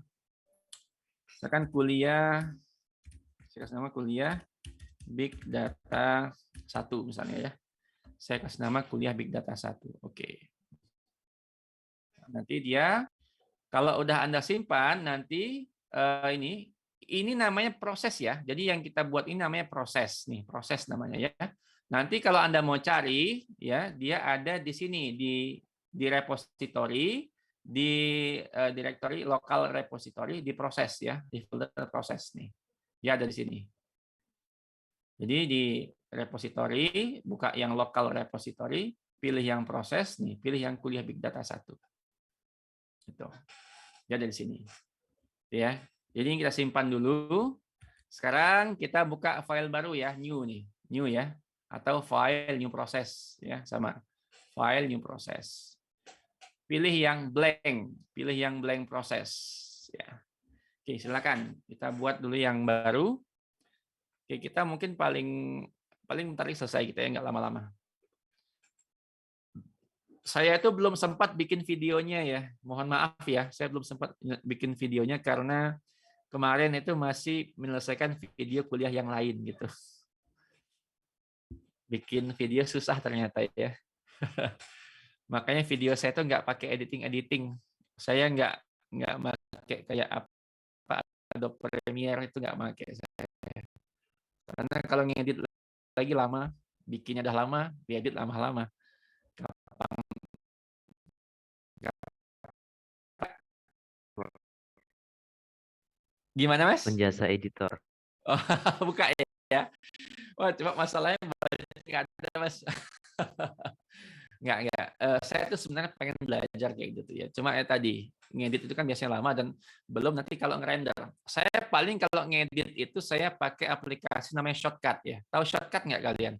Misalkan kuliah, saya kasih nama kuliah Big Data 1 misalnya ya. Saya kasih nama kuliah Big Data 1. Oke. Nanti dia kalau udah Anda simpan nanti ini namanya proses ya. Jadi yang kita buat ini namanya proses nih, proses namanya ya. Nanti kalau Anda mau cari ya, dia ada di sini di repository, di directory local repository di proses ya, di folder proses nih. Dia ada di sini. Jadi di repository, buka yang local repository, pilih yang proses nih, pilih yang kuliah Big Data 1. Gitu. Dia ada di sini. Ya. Jadi kita simpan dulu. Sekarang kita buka file baru ya, new nih, new ya, atau file new process ya, sama. File new process. Pilih yang blank process ya. Oke, silakan kita buat dulu yang baru. Oke, kita mungkin paling bentar selesai kita ya, nggak lama-lama. Saya itu belum sempat bikin videonya ya, mohon maaf ya, saya belum sempat bikin videonya karena kemarin itu masih menyelesaikan video kuliah yang lain gitu. Bikin video susah ternyata ya. Makanya video saya itu nggak pakai editing. Saya nggak pakai kayak apa Adobe Premiere, itu nggak pakai saya. Karena kalau ngedit lagi lama, bikinnya udah lama, diedit lama-lama. Gimana Mas? Penjasa editor. Oh, buka ya. Wah, cuma masalahnya nggak ada Mas. Nggak. Saya tuh sebenarnya pengen belajar kayak gitu ya. Cuma tadi ngedit itu kan biasanya lama dan belum nanti kalau ngerender. Saya paling kalau ngedit itu saya pakai aplikasi namanya Shotcut ya. Tahu Shotcut nggak kalian?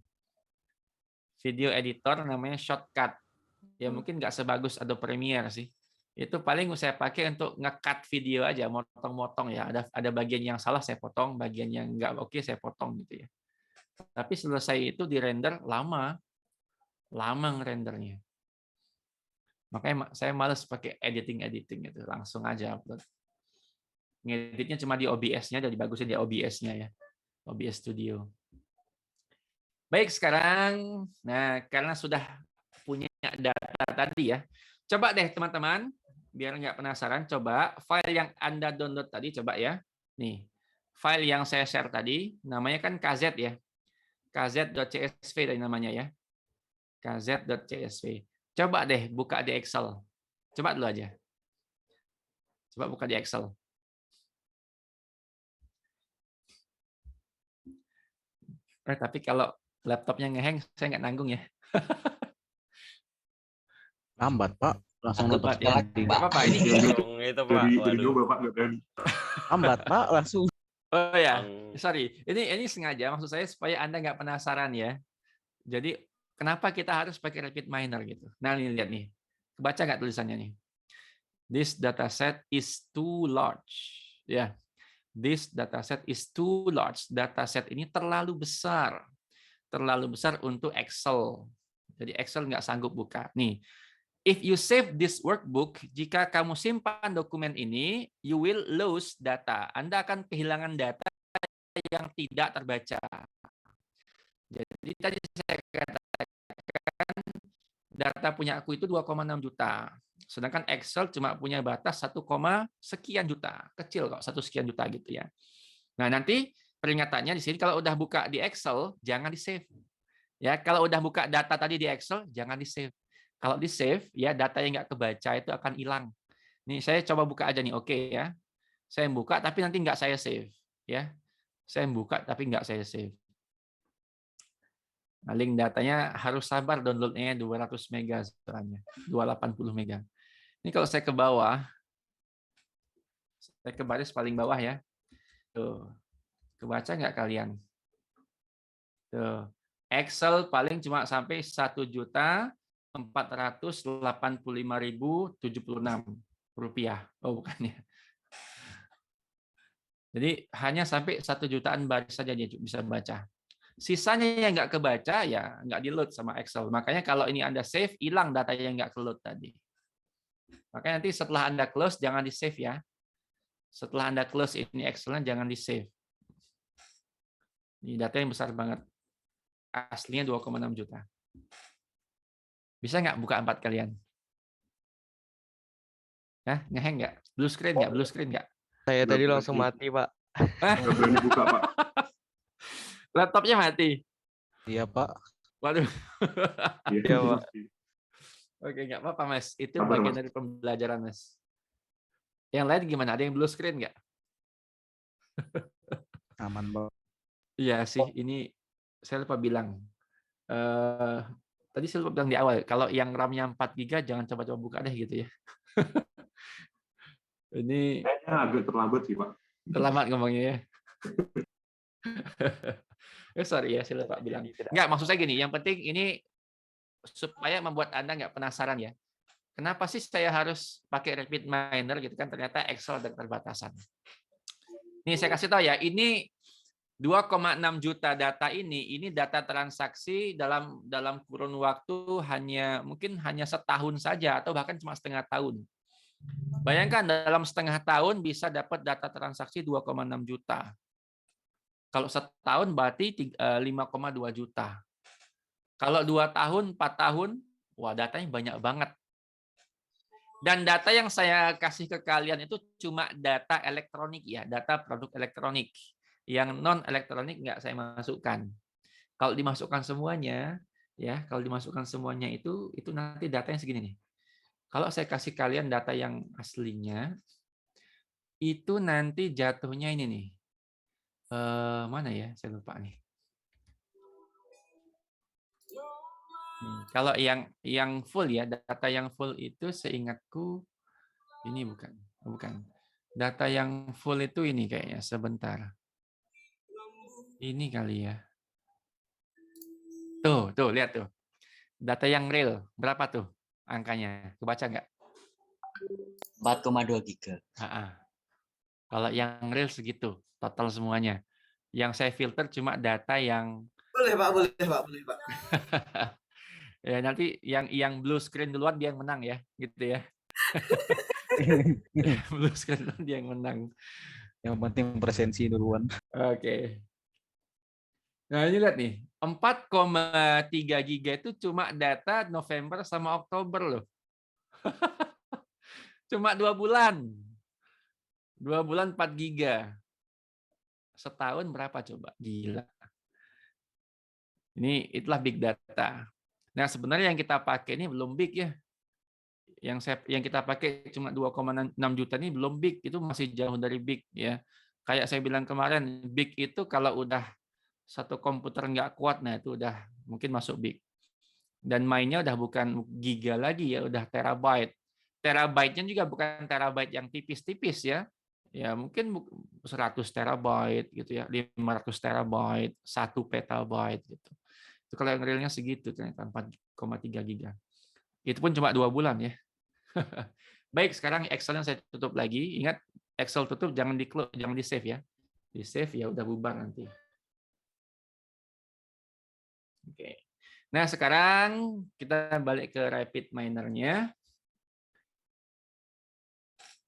Video editor namanya Shotcut. Ya mungkin nggak sebagus Adobe Premiere sih. Itu paling saya pakai untuk nge-cut video aja, motong-motong ya. Ada bagian yang salah saya potong, bagian yang nggak oke saya potong gitu ya. Tapi selesai itu di render lama ngerendernya. Makanya saya males pakai editing itu, langsung aja upload. Ngeditnya cuma di OBS-nya, jadi bagusin di OBS-nya ya, OBS Studio. Baik, sekarang, nah karena sudah punya data tadi ya, coba deh teman-teman, biar nggak penasaran, coba file yang Anda download tadi, coba ya. Nih, file yang saya share tadi, namanya kan KZ ya, kz.csv dari namanya ya, kz.csv. Coba deh buka di Excel. Coba dulu aja. Coba buka di Excel. Tapi kalau laptopnya ngehang, saya nggak nanggung ya. Lambat, Pak. Langsung Lambat nutup ya. sliding. Nggak apa-apa, ini Itu Pak. Jadi Waduh. Bapak nggak berani. Lambat, Pak. Langsung. Oh ya, Bang. sorry. Ini sengaja maksud saya supaya Anda nggak penasaran ya. Jadi kenapa kita harus pakai rapid miner gitu? Nah, ini lihat nih. Kebaca nggak tulisannya nih? This dataset is too large. Ya. This dataset is too large. Dataset ini terlalu besar. Terlalu besar untuk Excel. Jadi Excel nggak sanggup buka. Nih, if you save this workbook, jika kamu simpan dokumen ini, you will lose data. Anda akan kehilangan data yang tidak terbaca. Jadi tadi saya katakan data punya aku itu 2,6 juta. Sedangkan Excel cuma punya batas 1, sekian juta. Kecil kok, 1 sekian juta gitu ya. Nah, nanti peringatannya di sini kalau udah buka di Excel, jangan di-save. Ya, kalau udah buka data tadi di Excel, jangan di-save. Kalau di-save, ya data yang nggak kebaca itu akan hilang. Nih, saya coba buka aja nih, oke ya. Saya buka, tapi nanti nggak saya save. Ya, saya buka, tapi nggak saya save. Nah, link datanya harus sabar downloadnya 200 mega soalnya, 280 mega. Ini kalau saya ke bawah, saya ke baris paling bawah ya. Tuh, kebaca nggak kalian? Tuh, Excel paling cuma sampai 1.485.076 rupiah. Oh, bukan ya. Jadi hanya sampai 1 jutaan baris saja dia bisa baca. Sisanya yang nggak kebaca ya nggak di-load sama Excel. Makanya kalau ini Anda save, hilang data yang nggak ke-load tadi. Makanya nanti setelah Anda close, jangan di-save ya. Setelah Anda close ini Excel-nya, jangan di-save. Ini data yang besar banget. Aslinya 2,6 juta. Bisa nggak buka 4 kalian? Hah? Ngeheng nggak? Blue screen nggak? Blue screen nggak? Saya Nggak tadi berani. langsung mati, Pak. Nggak berani buka, Pak. Laptopnya mati. Iya, Pak. Waduh. Iya, Pak. Oke, nggak apa-apa, Mas. Itu Sabar, bagian Mas. dari pembelajaran, Mas. Yang lain gimana? Ada yang blue screen nggak? Aman, Pak. Iya sih, ini saya lupa bilang. Tadi saya lupa bilang di awal, kalau yang RAM-nya 4 GB jangan coba-coba buka deh gitu ya. Ini Kayaknya agak terlambat sih, Pak. terlambat ngomongnya ya. Sorry ya, saya lupa bilang. Nggak, maksud saya gini, yang penting ini supaya membuat Anda nggak penasaran ya. Kenapa sih saya harus pakai rapid miner gitu kan? Ternyata Excel ada keterbatasan. Nih saya kasih tahu ya, ini 2,6 juta data ini data transaksi dalam kurun waktu mungkin hanya setahun saja atau bahkan cuma setengah tahun. Bayangkan dalam setengah tahun bisa dapat data transaksi 2,6 juta. Kalau setahun berarti 5,2 juta. Kalau 2 tahun, 4 tahun, wah datanya banyak banget. Dan data yang saya kasih ke kalian itu cuma data elektronik ya, data produk elektronik. Yang non elektronik nggak saya masukkan. Kalau dimasukkan semuanya, ya kalau dimasukkan semuanya itu nanti datanya segini nih. Kalau saya kasih kalian data yang aslinya, itu nanti jatuhnya ini nih. Mana ya? Saya lupa nih. Kalau yang full ya, data yang full itu seingatku ini bukan. Data yang full itu ini kayaknya sebentar. Ini kali ya. Tuh, lihat tuh. Data yang real berapa tuh angkanya? Kebaca nggak? 4,2 giga. Kalau yang real segitu total semuanya. Yang saya filter cuma data yang Boleh, Pak. Ya nanti yang blue screen duluan dia yang menang ya, gitu ya. Blue screen duluan dia yang menang. Yang penting presensi duluan. Oke. Nah, ini lihat nih, 4,3 giga itu cuma data November sama Oktober loh. Cuma 2 bulan. 2 bulan 4 giga. Setahun berapa coba? Gila. Itulah big data. Nah, sebenarnya yang kita pakai ini belum big ya. Yang kita pakai cuma 2,6 juta ini belum big, itu masih jauh dari big ya. Kayak saya bilang kemarin, big itu kalau udah satu komputer nggak kuat, nah itu udah mungkin masuk big. Dan mainnya udah bukan giga lagi ya, udah terabyte. Terabyte-nya juga bukan terabyte yang tipis-tipis ya. Ya mungkin 100 terabyte gitu ya, 500 terabyte, 1 petabyte gitu. Itu kalau yang realnya segitu ternyata 4,3 giga. Itu pun cuma 2 bulan ya. Baik, sekarang Excel-nya saya tutup lagi. Ingat, Excel tutup jangan jangan di save ya. Di save ya udah bubar nanti. Oke. Nah, sekarang kita balik ke Rapid Miner-nya.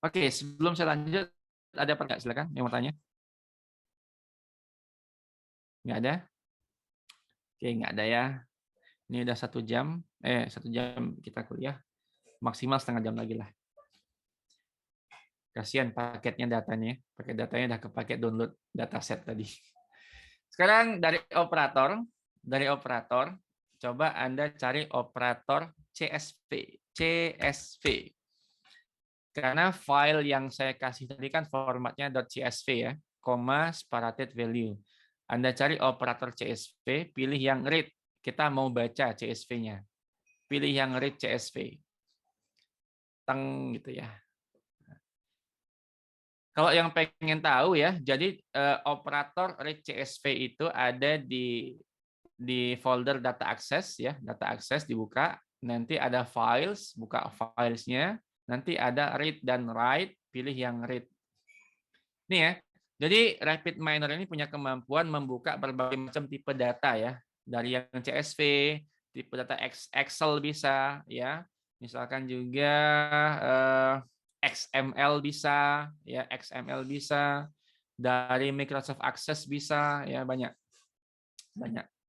Oke, sebelum saya lanjut, ada pertanyaan? Silakan yang mau tanya. Nggak ada? Oke, nggak ada ya. Ini udah 1 jam. 1 jam kita kuliah. Maksimal setengah jam lagi lah. Kasihan paketnya datanya. Paket datanya udah kepake download dataset tadi. Sekarang dari operator, coba Anda cari operator CSV. Karena file yang saya kasih tadi kan formatnya .csv ya, separated value. Anda cari operator CSV, pilih yang read. Kita mau baca CSV-nya. Pilih yang read CSV. Teng gitu ya. Kalau yang pengen tahu ya, jadi operator read CSV itu ada di folder data access ya, data access dibuka, nanti ada files, buka filesnya, nanti ada read dan write, pilih yang read. Ini ya. Jadi Rapid Miner ini punya kemampuan membuka berbagai macam tipe data ya, dari yang CSV, tipe data Excel bisa ya, misalkan juga XML bisa, ya XML bisa, dari Microsoft Access bisa, ya banyak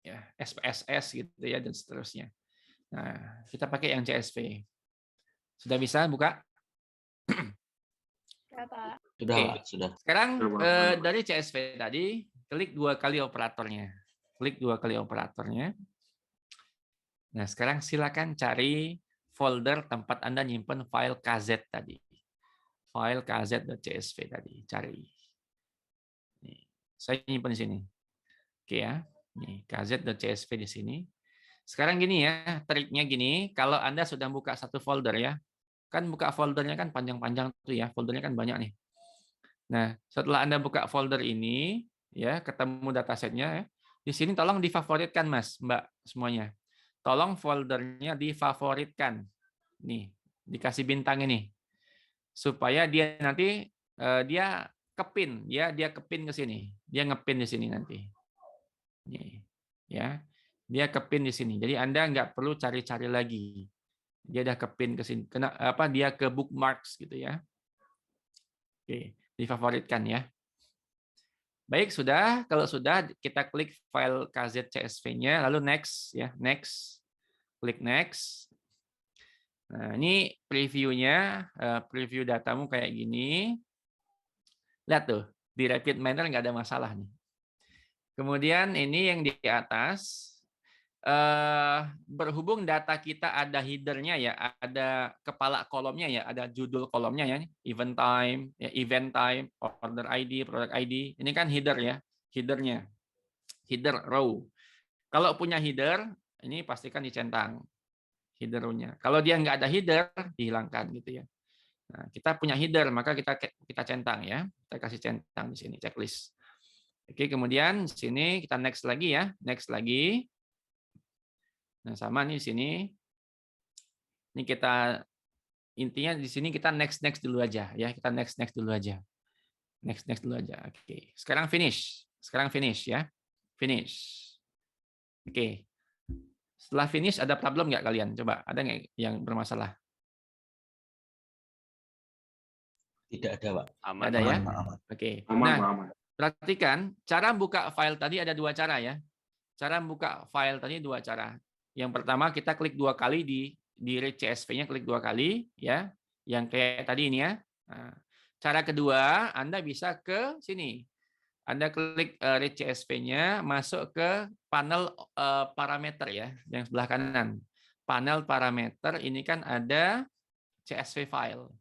ya, SPSS gitu ya dan seterusnya. Nah, kita pakai yang CSV. Sudah bisa buka? Berapa? Sudah, Oke. Pak, sudah. Sekarang dari CSV tadi, klik 2 kali operatornya. Klik 2 kali operatornya. Nah, sekarang silakan cari folder tempat Anda nyimpen file KZ tadi. File kz.csv tadi, cari. Nih, saya nyimpen di sini. Oke ya. Nih, kz.csv di sini. Sekarang gini ya, triknya gini, kalau Anda sudah buka satu folder ya, kan buka foldernya kan panjang-panjang tuh ya, foldernya kan banyak nih. Nah, setelah Anda buka folder ini, ya ketemu datasetnya, ya, di sini tolong difavoritkan Mas, Mbak semuanya. Tolong foldernya difavoritkan. Nih, dikasih bintang ini. Supaya dia nanti dia kepin, dia kepin ke sini. Dia ngepin di sini nanti. Nih, ya. Dia kepin di sini. Jadi Anda nggak perlu cari-cari lagi. Dia udah kepin ke sini. Dia ke bookmarks gitu ya. Oke, difavoritkan ya. Baik, sudah. Kalau sudah, kita klik file kz.csv-nya, lalu next ya, next. Klik next. Nah, ini previewnya, preview datamu kayak gini. Lihat tuh, di Rapid Miner nggak ada masalah nih. Kemudian ini yang di atas, berhubung data kita ada header-nya ya, ada kepala kolomnya ya, ada judul kolomnya ya, event time, order ID, product ID. Ini kan header ya, header-nya, header row. Kalau punya header, ini pastikan dicentang header-nya. Kalau dia nggak ada header, dihilangkan gitu ya. Nah, kita punya header, maka kita centang ya. Kita kasih centang di sini, checklist. Oke, kemudian di sini kita next lagi ya, next lagi. Nah, sama nih di sini. Ini kita intinya di sini kita next dulu aja ya. Kita next dulu aja. Next dulu aja. Oke. Sekarang finish. Sekarang finish ya. Finish. Oke. Setelah finish ada problem nggak kalian? Coba, ada nggak yang bermasalah? Tidak ada, Pak. Aman. Ada ya? Aman. Oke. Aman, Nah, Pak, aman. perhatikan cara buka file tadi ada dua cara ya. Cara buka file tadi dua cara. Yang pertama kita klik dua kali di read CSV-nya, klik dua kali ya, yang kayak tadi ini ya. Nah, cara kedua Anda bisa ke sini. Anda klik read CSV-nya, masuk ke panel parameter ya, yang sebelah kanan. Panel parameter ini kan ada CSV file.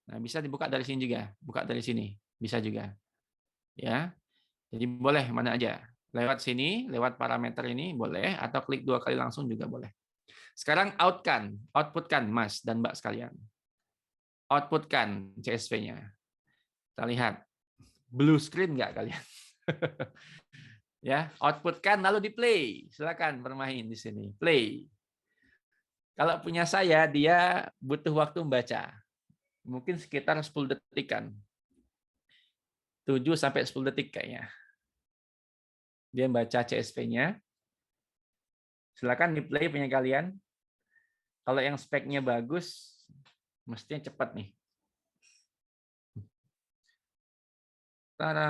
Nah, bisa dibuka dari sini juga, buka dari sini, bisa juga. Ya. Jadi boleh mana aja. Lewat sini, lewat parameter ini boleh, atau klik dua kali langsung juga boleh. Sekarang outputkan Mas dan Mbak sekalian. Outputkan CSV-nya. Kita lihat. Blue screen nggak kalian? Ya, outputkan lalu di play. Silakan bermain di sini. Play. Kalau punya saya, dia butuh waktu membaca. Mungkin sekitar 10 detikan. 7 sampai 10 detik kayaknya. Dia baca CSV-nya. Silakan di play punya kalian. Kalau yang speknya bagus, mestinya cepat nih. Tada.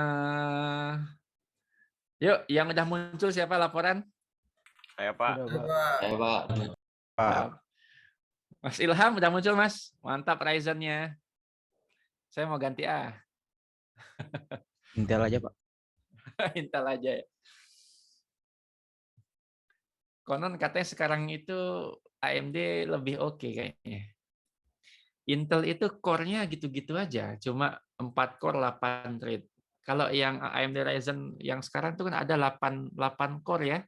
Yuk, yang udah muncul siapa laporan? Saya, Pak. Saya, Pak. Mas Ilham udah muncul, Mas. Mantap Ryzen-nya. Saya mau ganti Intel aja, Pak. Intel aja ya. Konon katanya sekarang itu AMD lebih oke kayaknya. Intel itu core-nya gitu-gitu aja, cuma 4 core 8 thread. Kalau yang AMD Ryzen yang sekarang itu kan ada 8 core ya.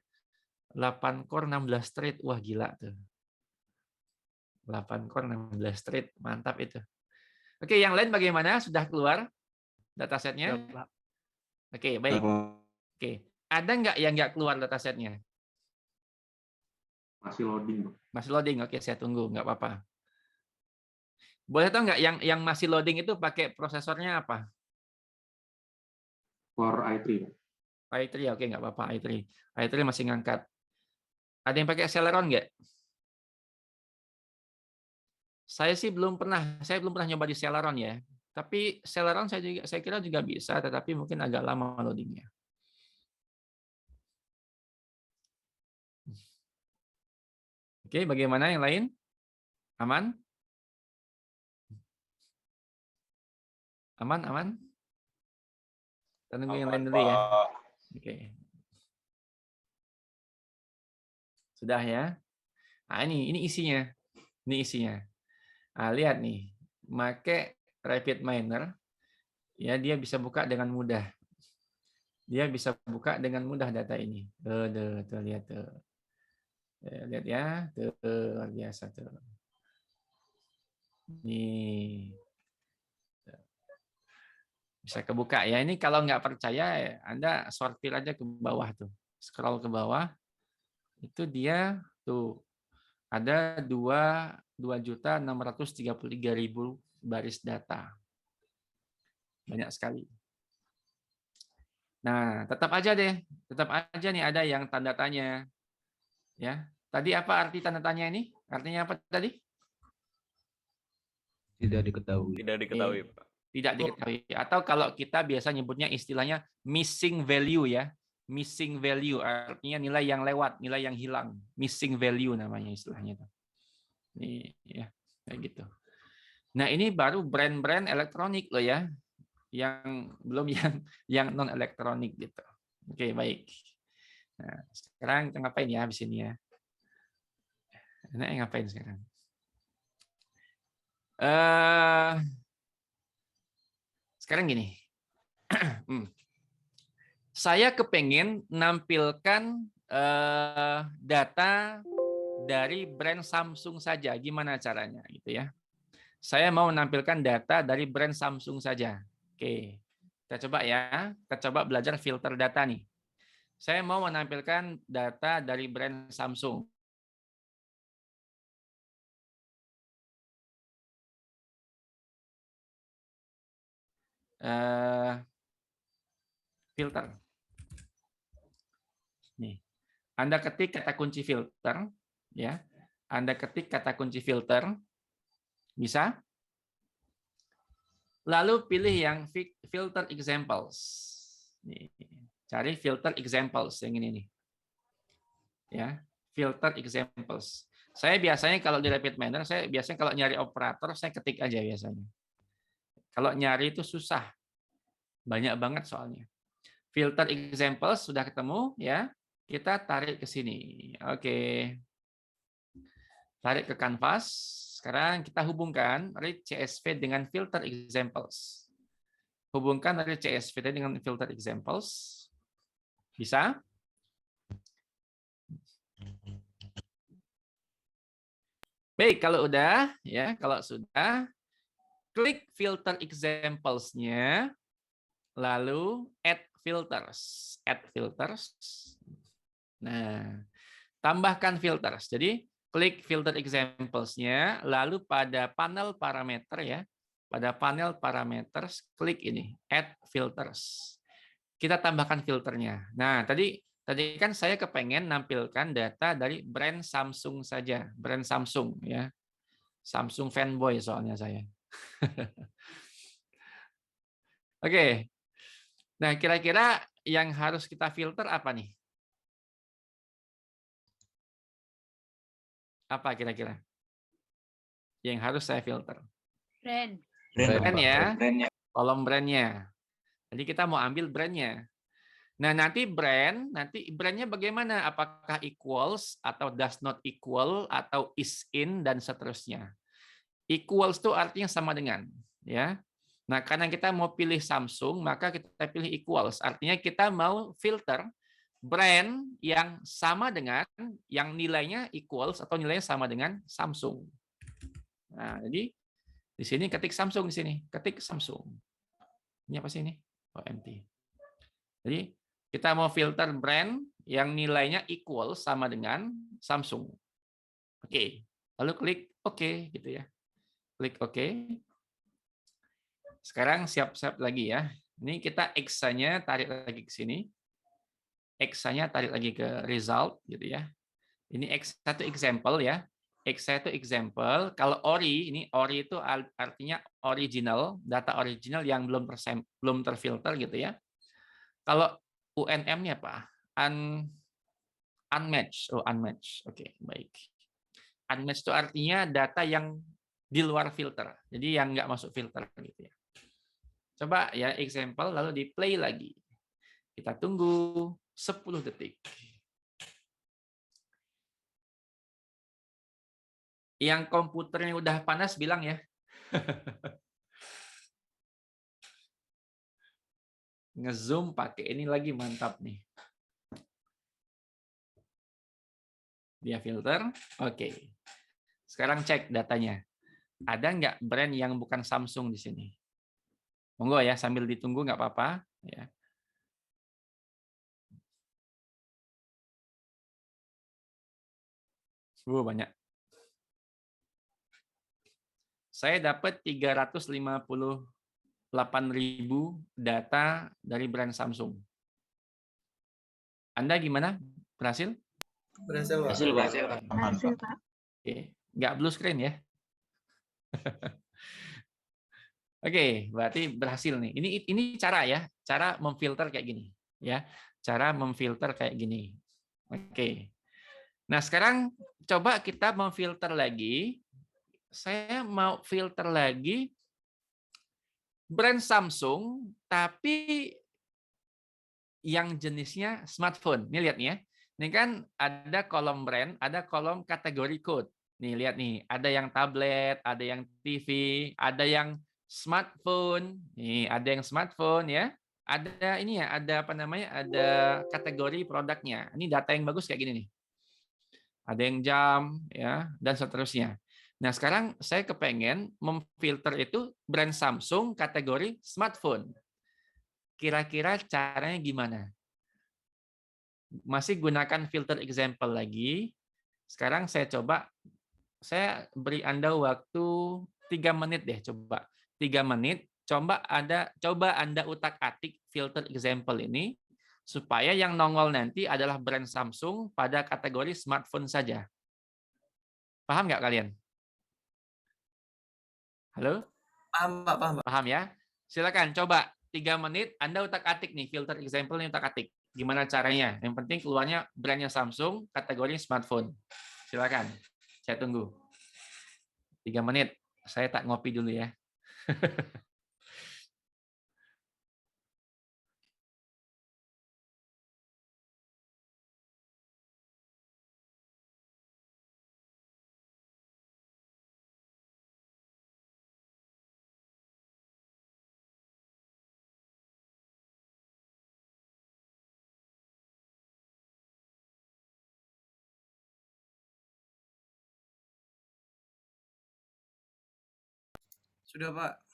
8 core 16 thread. Wah, gila tuh. 8 core 16 thread, mantap itu. Oke, yang lain bagaimana? Sudah keluar datasetnya? Oke, baik. Oke, ada nggak yang nggak keluar datasetnya? Masih loading, Pak. Masih loading, oke saya tunggu, nggak apa-apa. Boleh tahu nggak yang masih loading itu pakai prosesornya apa? Core i3. Pak. i3, oke nggak apa-apa i3. i3 masih ngangkat. Ada yang pakai Celeron nggak? Saya belum pernah nyoba di Celeron ya. Tapi Celeron saya kira juga bisa, tetapi mungkin agak lama loadingnya. Oke, bagaimana yang lain? Aman? Aman, aman? Kita tunggu yang lain dulu ya. Oke. Sudah ya. Nah, ini isinya. Ini isinya. Nah, lihat nih. Pakai Rapid Miner, ya dia bisa buka dengan mudah. Dia bisa buka dengan mudah data ini. Tuh, lihat tuh. Lihat ya, tuh luar biasa tuh. Nih. Bisa kebuka ya. Ini kalau nggak percaya, Anda sortir aja ke bawah tuh. Scroll ke bawah. Itu dia tuh ada 2.633.000 baris data. Banyak sekali. Nah, tetap aja nih ada yang tanda tanya. Ya. Tadi apa arti tanda tanya ini? Artinya apa tadi? Tidak diketahui. Tidak diketahui, Pak. Tidak diketahui. Atau kalau kita biasa nyebutnya istilahnya missing value ya. Missing value artinya nilai yang lewat, nilai yang hilang. Missing value namanya istilahnya. Ini ya, kayak gitu. Nah, ini baru brand-brand elektronik loh ya. Yang belum yang non elektronik gitu. Oke, baik. Nah, sekarang kita ngapain ya habis ini ya? Nah, ngapain sekarang? Sekarang gini. Saya kepengen nampilkan data dari brand Samsung saja. Gimana caranya gitu ya? Saya mau menampilkan data dari brand Samsung saja. Oke. Kita coba ya. Kita coba belajar filter data nih. Saya mau menampilkan data dari brand Samsung. Filter. Nih. Anda ketik kata kunci filter, ya. Anda ketik kata kunci filter, bisa. Lalu pilih yang filter examples. Nih, cari filter examples yang ini nih. Ya, filter examples. Saya biasanya kalau di Rapid Miner, saya biasanya kalau nyari operator, saya ketik aja biasanya. Kalau nyari itu susah. Banyak banget soalnya. Filter examples sudah ketemu, ya. Kita tarik ke sini. Oke. Tarik ke kanvas. Sekarang kita hubungkan read CSV dengan filter examples. Hubungkan read CSV dengan filter examples. Bisa? Baik, kalau udah, ya, kalau sudah, klik filter examples-nya, lalu add filters. Add filters. Nah, tambahkan filters. Jadi, klik filter examples-nya, lalu pada panel parameter, ya, pada panel parameters, klik ini, add filters. Kita tambahkan filternya. Nah, tadi kan saya kepengen nampilkan data dari brand Samsung saja, brand Samsung, ya. Samsung fanboy soalnya saya. Oke. Nah, kira-kira yang harus kita filter apa nih? Apa kira-kira? Yang harus saya filter. Brand. Brand ya. Kolom brandnya. Jadi kita mau ambil brandnya. Nah, nanti brandnya bagaimana? Apakah equals atau does not equal atau is in dan seterusnya. Equals itu artinya sama dengan, ya. Nah, karena kita mau pilih Samsung, maka kita pilih equals. Artinya kita mau filter brand yang sama dengan, yang nilainya equals atau nilainya sama dengan Samsung. Nah, jadi di sini ketik Samsung di sini, ketik Samsung. Ini apa sih ini? Oh, empty. Jadi kita mau filter brand yang nilainya equal sama dengan Samsung. Oke, lalu klik OK gitu ya. Klik OK. Sekarang siap-siap lagi ya. Ini kita X-nya tarik lagi ke sini. X-nya tarik lagi ke result gitu ya. Ini X1 example ya. X1 example. Kalau ORI, ini ORI itu artinya original, data original yang belum terfilter gitu ya. Kalau UNM-nya apa? Unmatched. Oh, unmatched. Oke, baik. Unmatched itu artinya data yang di luar filter. Jadi yang nggak masuk filter gitu ya. Coba ya example, lalu di play lagi. Kita tunggu 10 detik. Yang komputernya udah panas bilang ya. Nge-zoom pakai ini lagi mantap nih. Dia filter. Oke. Sekarang cek datanya. Ada nggak brand yang bukan Samsung di sini? Monggo ya, sambil ditunggu nggak apa-apa. Ya. Banyak. Saya dapat 358.000 data dari brand Samsung. Anda gimana? Berhasil? Berhasil, Pak. Berhasil, Pak. Oke, nggak blue screen ya? Oke, berarti berhasil nih. Ini cara ya, cara memfilter kayak gini, ya. Cara memfilter kayak gini. Oke. Nah, sekarang coba kita memfilter lagi. Saya mau filter lagi brand Samsung, tapi yang jenisnya smartphone. Ini lihat nih ya. Ini kan ada kolom brand, ada kolom kategori code. Nih lihat nih, ada yang tablet, ada yang TV, ada yang smartphone. Nih, ada yang smartphone ya. Ada ini ya, ada apa namanya? Ada kategori produknya. Ini data yang bagus kayak gini nih. Ada yang jam ya, dan seterusnya. Nah, sekarang saya kepengen memfilter itu brand Samsung kategori smartphone. Kira-kira caranya gimana? Masih gunakan filter example lagi. Sekarang saya coba, saya beri Anda waktu 3 menit deh, coba. 3 menit, coba Anda utak-atik filter example ini, supaya yang nongol nanti adalah brand Samsung pada kategori smartphone saja. Paham nggak kalian? Halo? Paham Pak, paham Pak. Paham ya? Silakan coba 3 menit Anda utak-atik nih, filter example nih utak-atik. Gimana caranya? Yang penting keluarnya brandnya Samsung, kategori smartphone. Silakan. Saya tunggu. 3 menit. Saya tak ngopi dulu ya. Sudah Pak.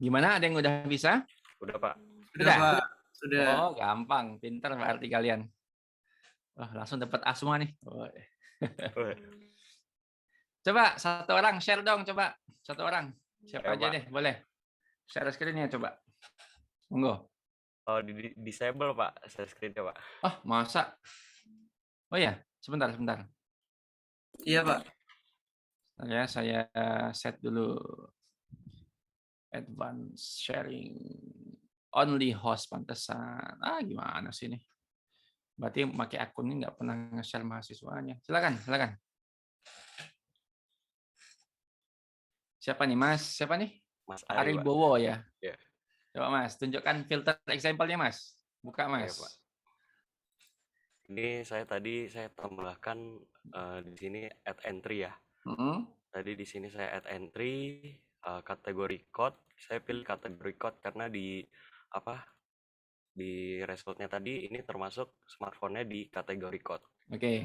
Gimana? Ada yang udah bisa? Udah Pak. Sudah Pak. Sudah. Oh, gampang. Pinter berarti kalian. Wah, langsung dapat A semua nih. Oh. Coba satu orang share dong, coba. Satu orang. Siapa Ayo, aja Pak. deh, boleh. Share screen-nya coba. Monggo. Oh, disable Pak, share screen-nya Pak. Oh, masa? Oh ya, sebentar. Iya Pak. Saya set dulu advance sharing only host pantesan. Gimana sih ini? Berarti pakai akun ini nggak pernah nge-share mahasiswanya. Silakan. Siapa nih, Mas? Siapa nih? Mas Ari, Pak. Aribowo ya. Iya. Coba Mas, tunjukkan filter example-nya Mas. Buka Mas. Pak. Ini saya tambahkan di sini add entry ya. Tadi di sini saya add entry kategori code. Saya pilih kategori code karena di resultnya tadi ini termasuk smartphone-nya di kategori code. Oke.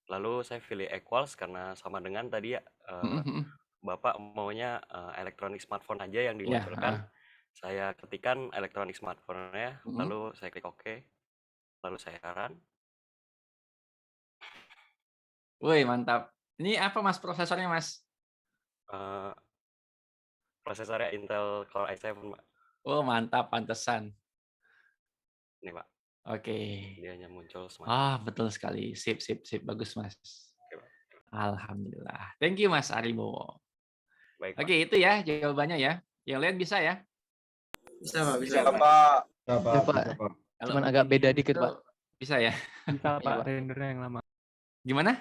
Lalu saya pilih equals karena sama dengan tadi ya. Bapak maunya elektronik smartphone aja yang dimunculkan. Saya ketikkan elektronik smartphone-nya, lalu saya klik OK. Lalu saya run. Woi, mantap. Ini apa Mas prosesornya Mas? Prosesornya Intel Core i7 Pak. Oh mantap, pantesan. Ini Pak. Oke. Dia hanya muncul smartphone. Betul sekali. Sip. Bagus Mas. Oke, Pak. Alhamdulillah. Thank you Mas Aribowo. Baik, Oke, itu ya jawabannya ya. Yang lain bisa ya? Bisa Pak. Bisa Pak. Cuman agak beda dikit, Pak. Bisa ya? Bisa Pak, rendernya yang lama. Gimana?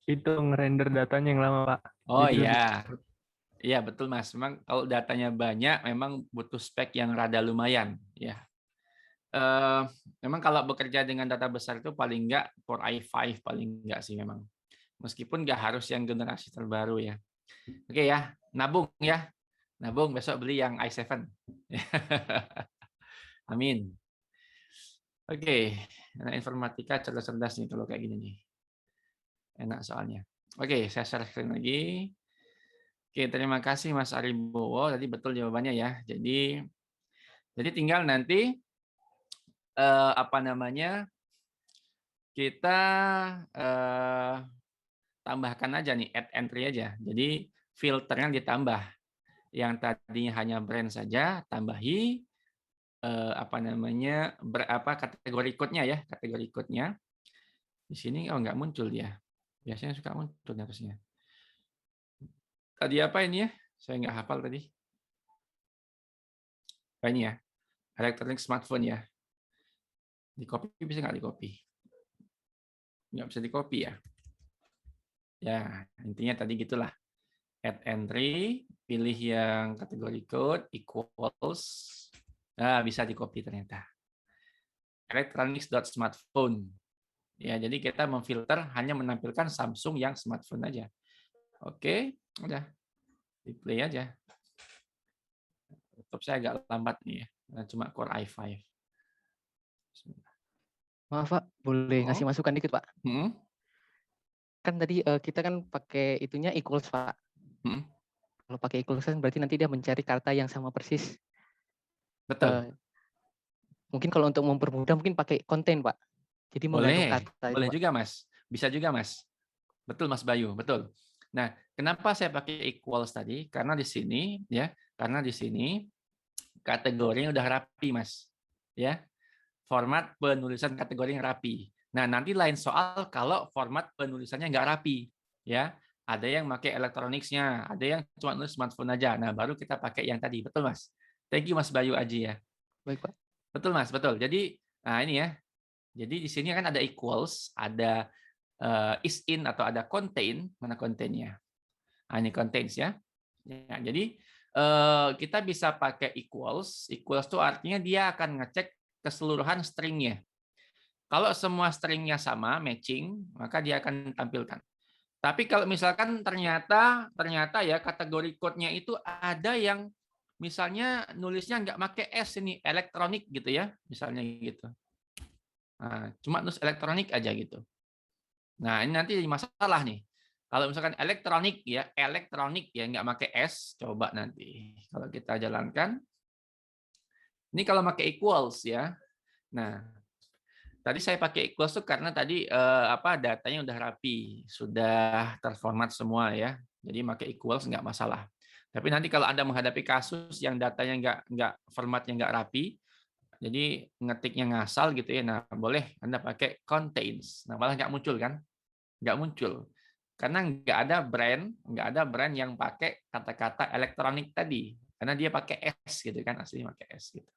Itu ngerender datanya yang lama Pak. Oh Itu iya. Iya betul Mas. Memang kalau datanya banyak memang butuh spek yang rada lumayan ya. Memang kalau bekerja dengan data besar itu paling enggak Core i5 paling enggak sih memang. Meskipun enggak harus yang generasi terbaru ya. Oke ya, nabung ya. Nabung besok beli yang i7. Amin. Oke, anak informatika cerdas-cerdas nih kalau kayak gini nih. Enak soalnya. Oke, saya share screen lagi. Oke, terima kasih Mas Aribowo. Tadi betul jawabannya ya. Jadi tinggal nanti apa namanya? Kita tambahkan aja nih add entry aja. Jadi filternya ditambah. Yang tadinya hanya brand saja, tambahi apa namanya? Kategori code-nya ya, kategori code-nya. Di sini nggak muncul dia. Biasanya suka muncul harusnya. Tadi apa ini ya? Saya nggak hafal tadi. Ini ya, electronic smartphone ya. Di copy bisa nggak di copy? Nggak bisa di copy ya. Ya, intinya tadi gitulah. Add entry, pilih yang kategori code, equals. Nah, bisa di copy ternyata. Electronics.smartphone. Ya, jadi kita memfilter hanya menampilkan Samsung yang smartphone aja. Oke, udah. Di play aja. Laptop saya agak lambat nih ya. Cuma Core i5. Maaf Pak, boleh ngasih masukan dikit Pak? Kan tadi kita kan pakai itunya equals Pak. Kalau pakai equals kan berarti nanti dia mencari kata yang sama persis. Betul. Mungkin kalau untuk mempermudah mungkin pakai contain Pak. Jadi mengandung kata. Boleh itu, juga Mas. Bisa juga Mas. Betul Mas Bayu, betul. Nah, kenapa saya pakai equals tadi? Karena di sini ya, kategorinya udah rapi Mas. Ya. Format penulisan kategori yang rapi. Nah, nanti lain soal kalau format penulisannya nggak rapi. Ya. Ada yang pakai elektroniknya, ada yang cuma nulis smartphone aja. Nah, baru kita pakai yang tadi. Betul Mas? Thank you Mas Bayu Aji ya. Baik Pak. Betul Mas, betul. Jadi, nah ini ya. Jadi di sini kan ada equals, ada is in atau ada contain, mana containnya? Nah, ini contains ya. Ya, jadi kita bisa pakai equals. Equals itu artinya dia akan ngecek keseluruhan stringnya. Kalau semua stringnya sama, matching, maka dia akan tampilkan. Tapi kalau misalkan ternyata ya kategori code-nya itu ada yang misalnya nulisnya nggak pakai S ini, elektronik gitu ya, misalnya gitu. Nah, cuma nulis elektronik aja gitu. Nah, ini nanti jadi masalah nih. Kalau misalkan elektronik ya nggak pakai S, coba nanti kalau kita jalankan. Ini kalau pakai equals ya. Nah, tadi saya pakai equals tuh karena tadi datanya udah rapi, sudah terformat semua ya. Jadi pakai equals nggak masalah. Tapi nanti kalau Anda menghadapi kasus yang datanya nggak formatnya nggak rapi, jadi ngetiknya ngasal gitu ya. Nah, boleh Anda pakai contains. Nah, malah nggak muncul kan? Nggak muncul. Karena nggak ada brand yang pakai kata-kata elektronik tadi. Karena dia pakai S gitu kan, aslinya pakai S gitu.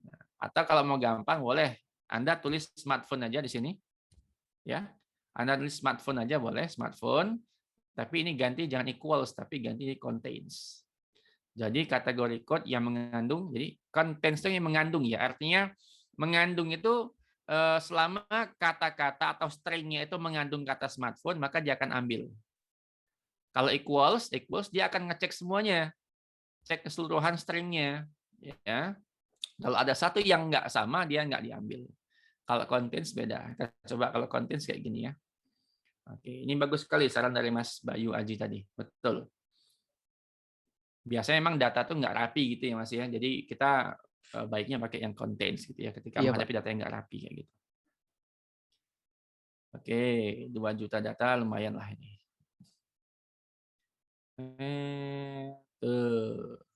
Nah, atau kalau mau gampang boleh Anda tulis smartphone aja di sini. Ya. Anda tulis smartphone aja boleh, smartphone. Tapi ini ganti jangan equals, tapi ganti contains. Jadi kategori code yang mengandung, jadi contains itu yang mengandung ya, artinya mengandung itu selama kata-kata atau stringnya itu mengandung kata smartphone, maka dia akan ambil. Kalau equals dia akan ngecek semuanya, cek keseluruhan stringnya. Ya. Kalau ada satu yang nggak sama, dia nggak diambil. Kalau contains beda. Kita coba kalau contains kayak gini ya. Oke, ini bagus sekali saran dari Mas Bayu Aji tadi, betul. Biasanya memang data tuh nggak rapi gitu ya Mas ya. Jadi kita baiknya pakai yang contains gitu ya ketika menghadapi data yang nggak rapi kayak gitu. Oke, 2 juta data lumayan lah ini.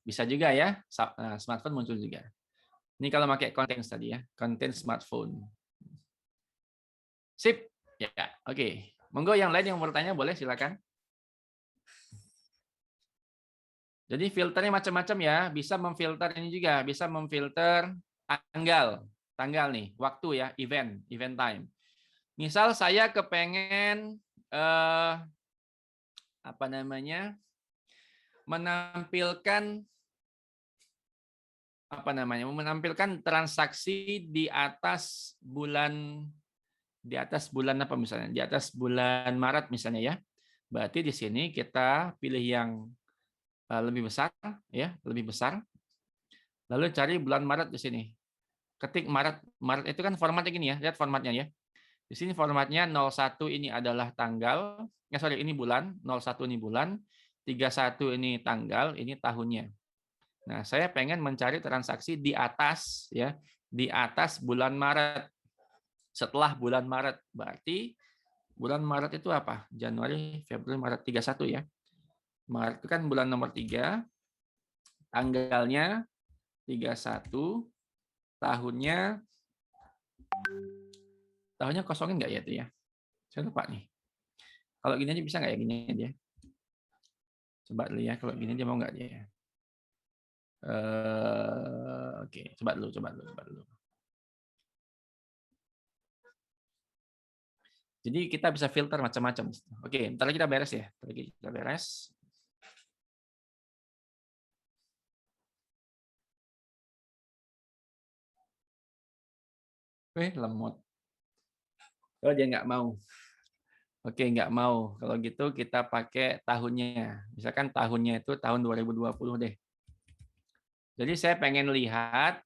Bisa juga ya, smartphone muncul juga. Ini kalau pakai contains tadi ya, contains smartphone. Sip, ya, oke. Monggo yang lain yang bertanya boleh silakan. Jadi filternya macam-macam ya, bisa memfilter ini juga, bisa memfilter tanggal nih, waktu ya, event time. Misal saya kepengen menampilkan transaksi di atas bulan apa misalnya, di atas bulan Maret misalnya ya. Berarti di sini kita pilih yang lebih besar ya, lebih besar. Lalu cari bulan Maret di sini. ketik Maret. Maret itu kan formatnya gini ya. Lihat formatnya ya. Di sini formatnya 01 ini adalah tanggal, ini bulan, 01 ini bulan, 31 ini tanggal, ini tahunnya. Nah, saya pengen mencari transaksi di atas ya, di atas bulan Maret. Setelah bulan Maret, berarti bulan Maret itu apa? Januari, Februari, Maret, 31 ya. Maret itu kan bulan nomor 3, tanggalnya 31, tahunnya kosongin nggak ya itu ya? Saya lupa nih. Kalau gini aja bisa nggak ya, gini aja? Coba dulu ya, kalau gini aja mau nggak dia ya? Oke, coba dulu. Jadi kita bisa filter macam-macam. Oke, ntar lagi kita beres ya. Ntar lagi kita beres. Lemot. Oh, dia nggak mau. Oke, nggak mau. Kalau gitu kita pakai tahunnya. Misalkan tahunnya itu tahun 2020 deh. Jadi saya pengen lihat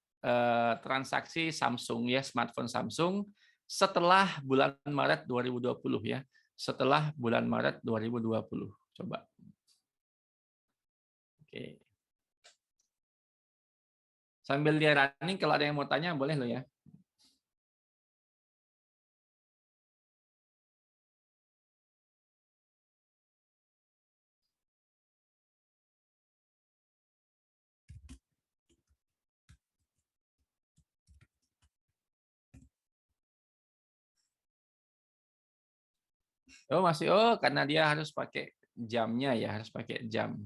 transaksi Samsung ya, smartphone Samsung setelah bulan Maret 2020 ya. Setelah bulan Maret 2020. Coba. Oke. Sambil dia running, kalau ada yang mau tanya boleh lo ya. Oh masih, karena dia harus pakai jamnya ya, harus pakai jam.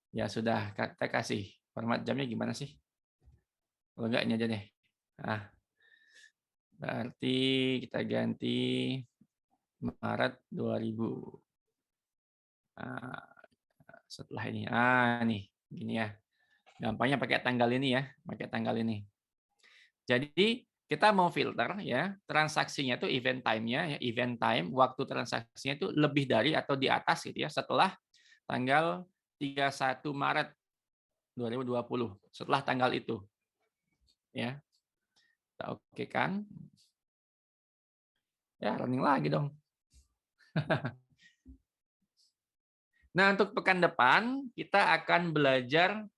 Ya sudah, kita kasih format jamnya gimana sih? Kalau enggak ini aja deh. Nah, berarti kita ganti Maret 2000. Nah, setelah ini, nih, gini ya. Gampangnya pakai tanggal ini ya, pakai tanggal ini. Jadi kita mau filter ya, transaksinya itu event time-nya ya, event time, waktu transaksinya itu lebih dari atau di atas gitu ya, setelah tanggal 31 Maret 2020, setelah tanggal itu. Ya. Kita oke kan? Ya, running lagi dong. Nah, untuk pekan depan kita akan belajar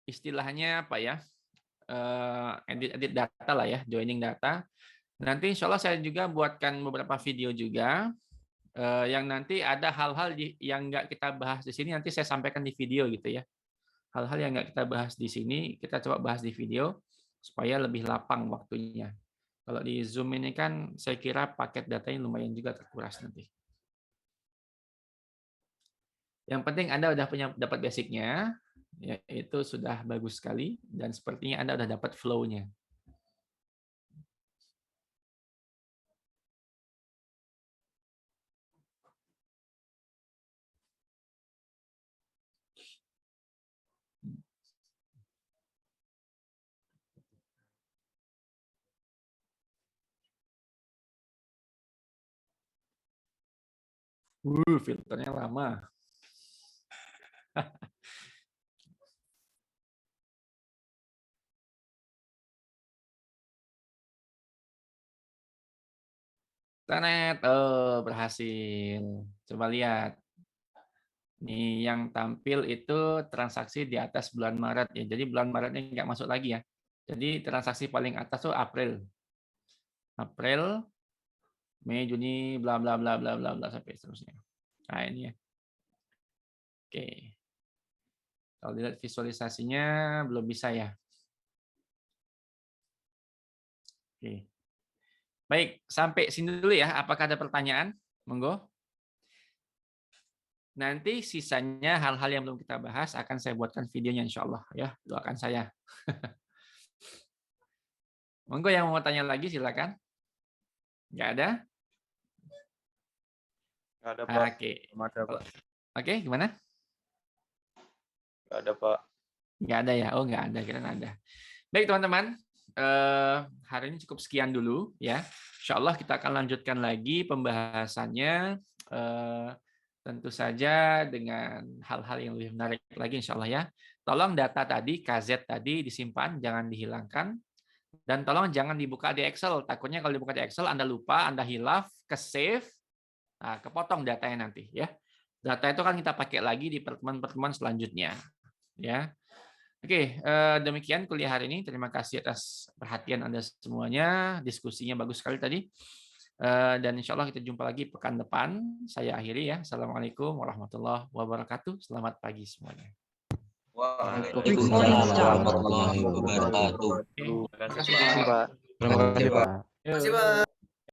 istilahnya apa ya? Edit data lah ya, joining data. Nanti insya Allah saya juga buatkan beberapa video juga yang nanti ada hal-hal yang nggak kita bahas di sini, nanti saya sampaikan di video gitu ya. Hal-hal yang nggak kita bahas di sini, kita coba bahas di video supaya lebih lapang waktunya. Kalau di Zoom ini kan saya kira paket datanya lumayan juga terkuras nanti. Yang penting Anda udah dapat basicnya, ya, itu sudah bagus sekali, dan sepertinya Anda udah dapat flow-nya. Filternya lama. Tenet, berhasil. Coba lihat. Nih yang tampil itu transaksi di atas bulan Maret ya. Jadi bulan Maret ini nggak masuk lagi ya. Jadi transaksi paling atas tuh April. April, Mei, Juni, bla bla bla bla bla bla sampai seterusnya. Nah, ini ya. Oke. Kalau dilihat visualisasinya belum bisa ya. Oke. Baik, sampai sini dulu ya. Apakah ada pertanyaan? Monggo. Nanti sisanya hal-hal yang belum kita bahas akan saya buatkan videonya insya Allah ya. Doakan saya. Monggo yang mau tanya lagi silakan. Nggak ada? Nggak ada, Pak. Oke, gimana? Nggak ada, Pak. Nggak ada ya? Oh, nggak ada. Kira ada. Baik, teman-teman. Hari ini cukup sekian dulu ya. Insya Allah kita akan lanjutkan lagi pembahasannya tentu saja dengan hal-hal yang lebih menarik lagi insya Allah ya. Tolong data tadi, KZ tadi disimpan, jangan dihilangkan. Dan tolong jangan dibuka di Excel. Takutnya kalau dibuka di Excel, Anda lupa, Anda hilaf, ke-save, nah, kepotong datanya nanti. Ya. Data itu kan kita pakai lagi di pertemuan-pertemuan selanjutnya. Ya. Oke, demikian kuliah hari ini. Terima kasih atas perhatian Anda semuanya. Diskusinya bagus sekali tadi. Dan insya Allah kita jumpa lagi pekan depan. Saya akhiri ya. Assalamualaikum warahmatullahi wabarakatuh. Selamat pagi semuanya. Waalaikumsalam warahmatullahi wabarakatuh. Terima kasih Pak. Terima kasih, Pak. Terima kasih, Pak.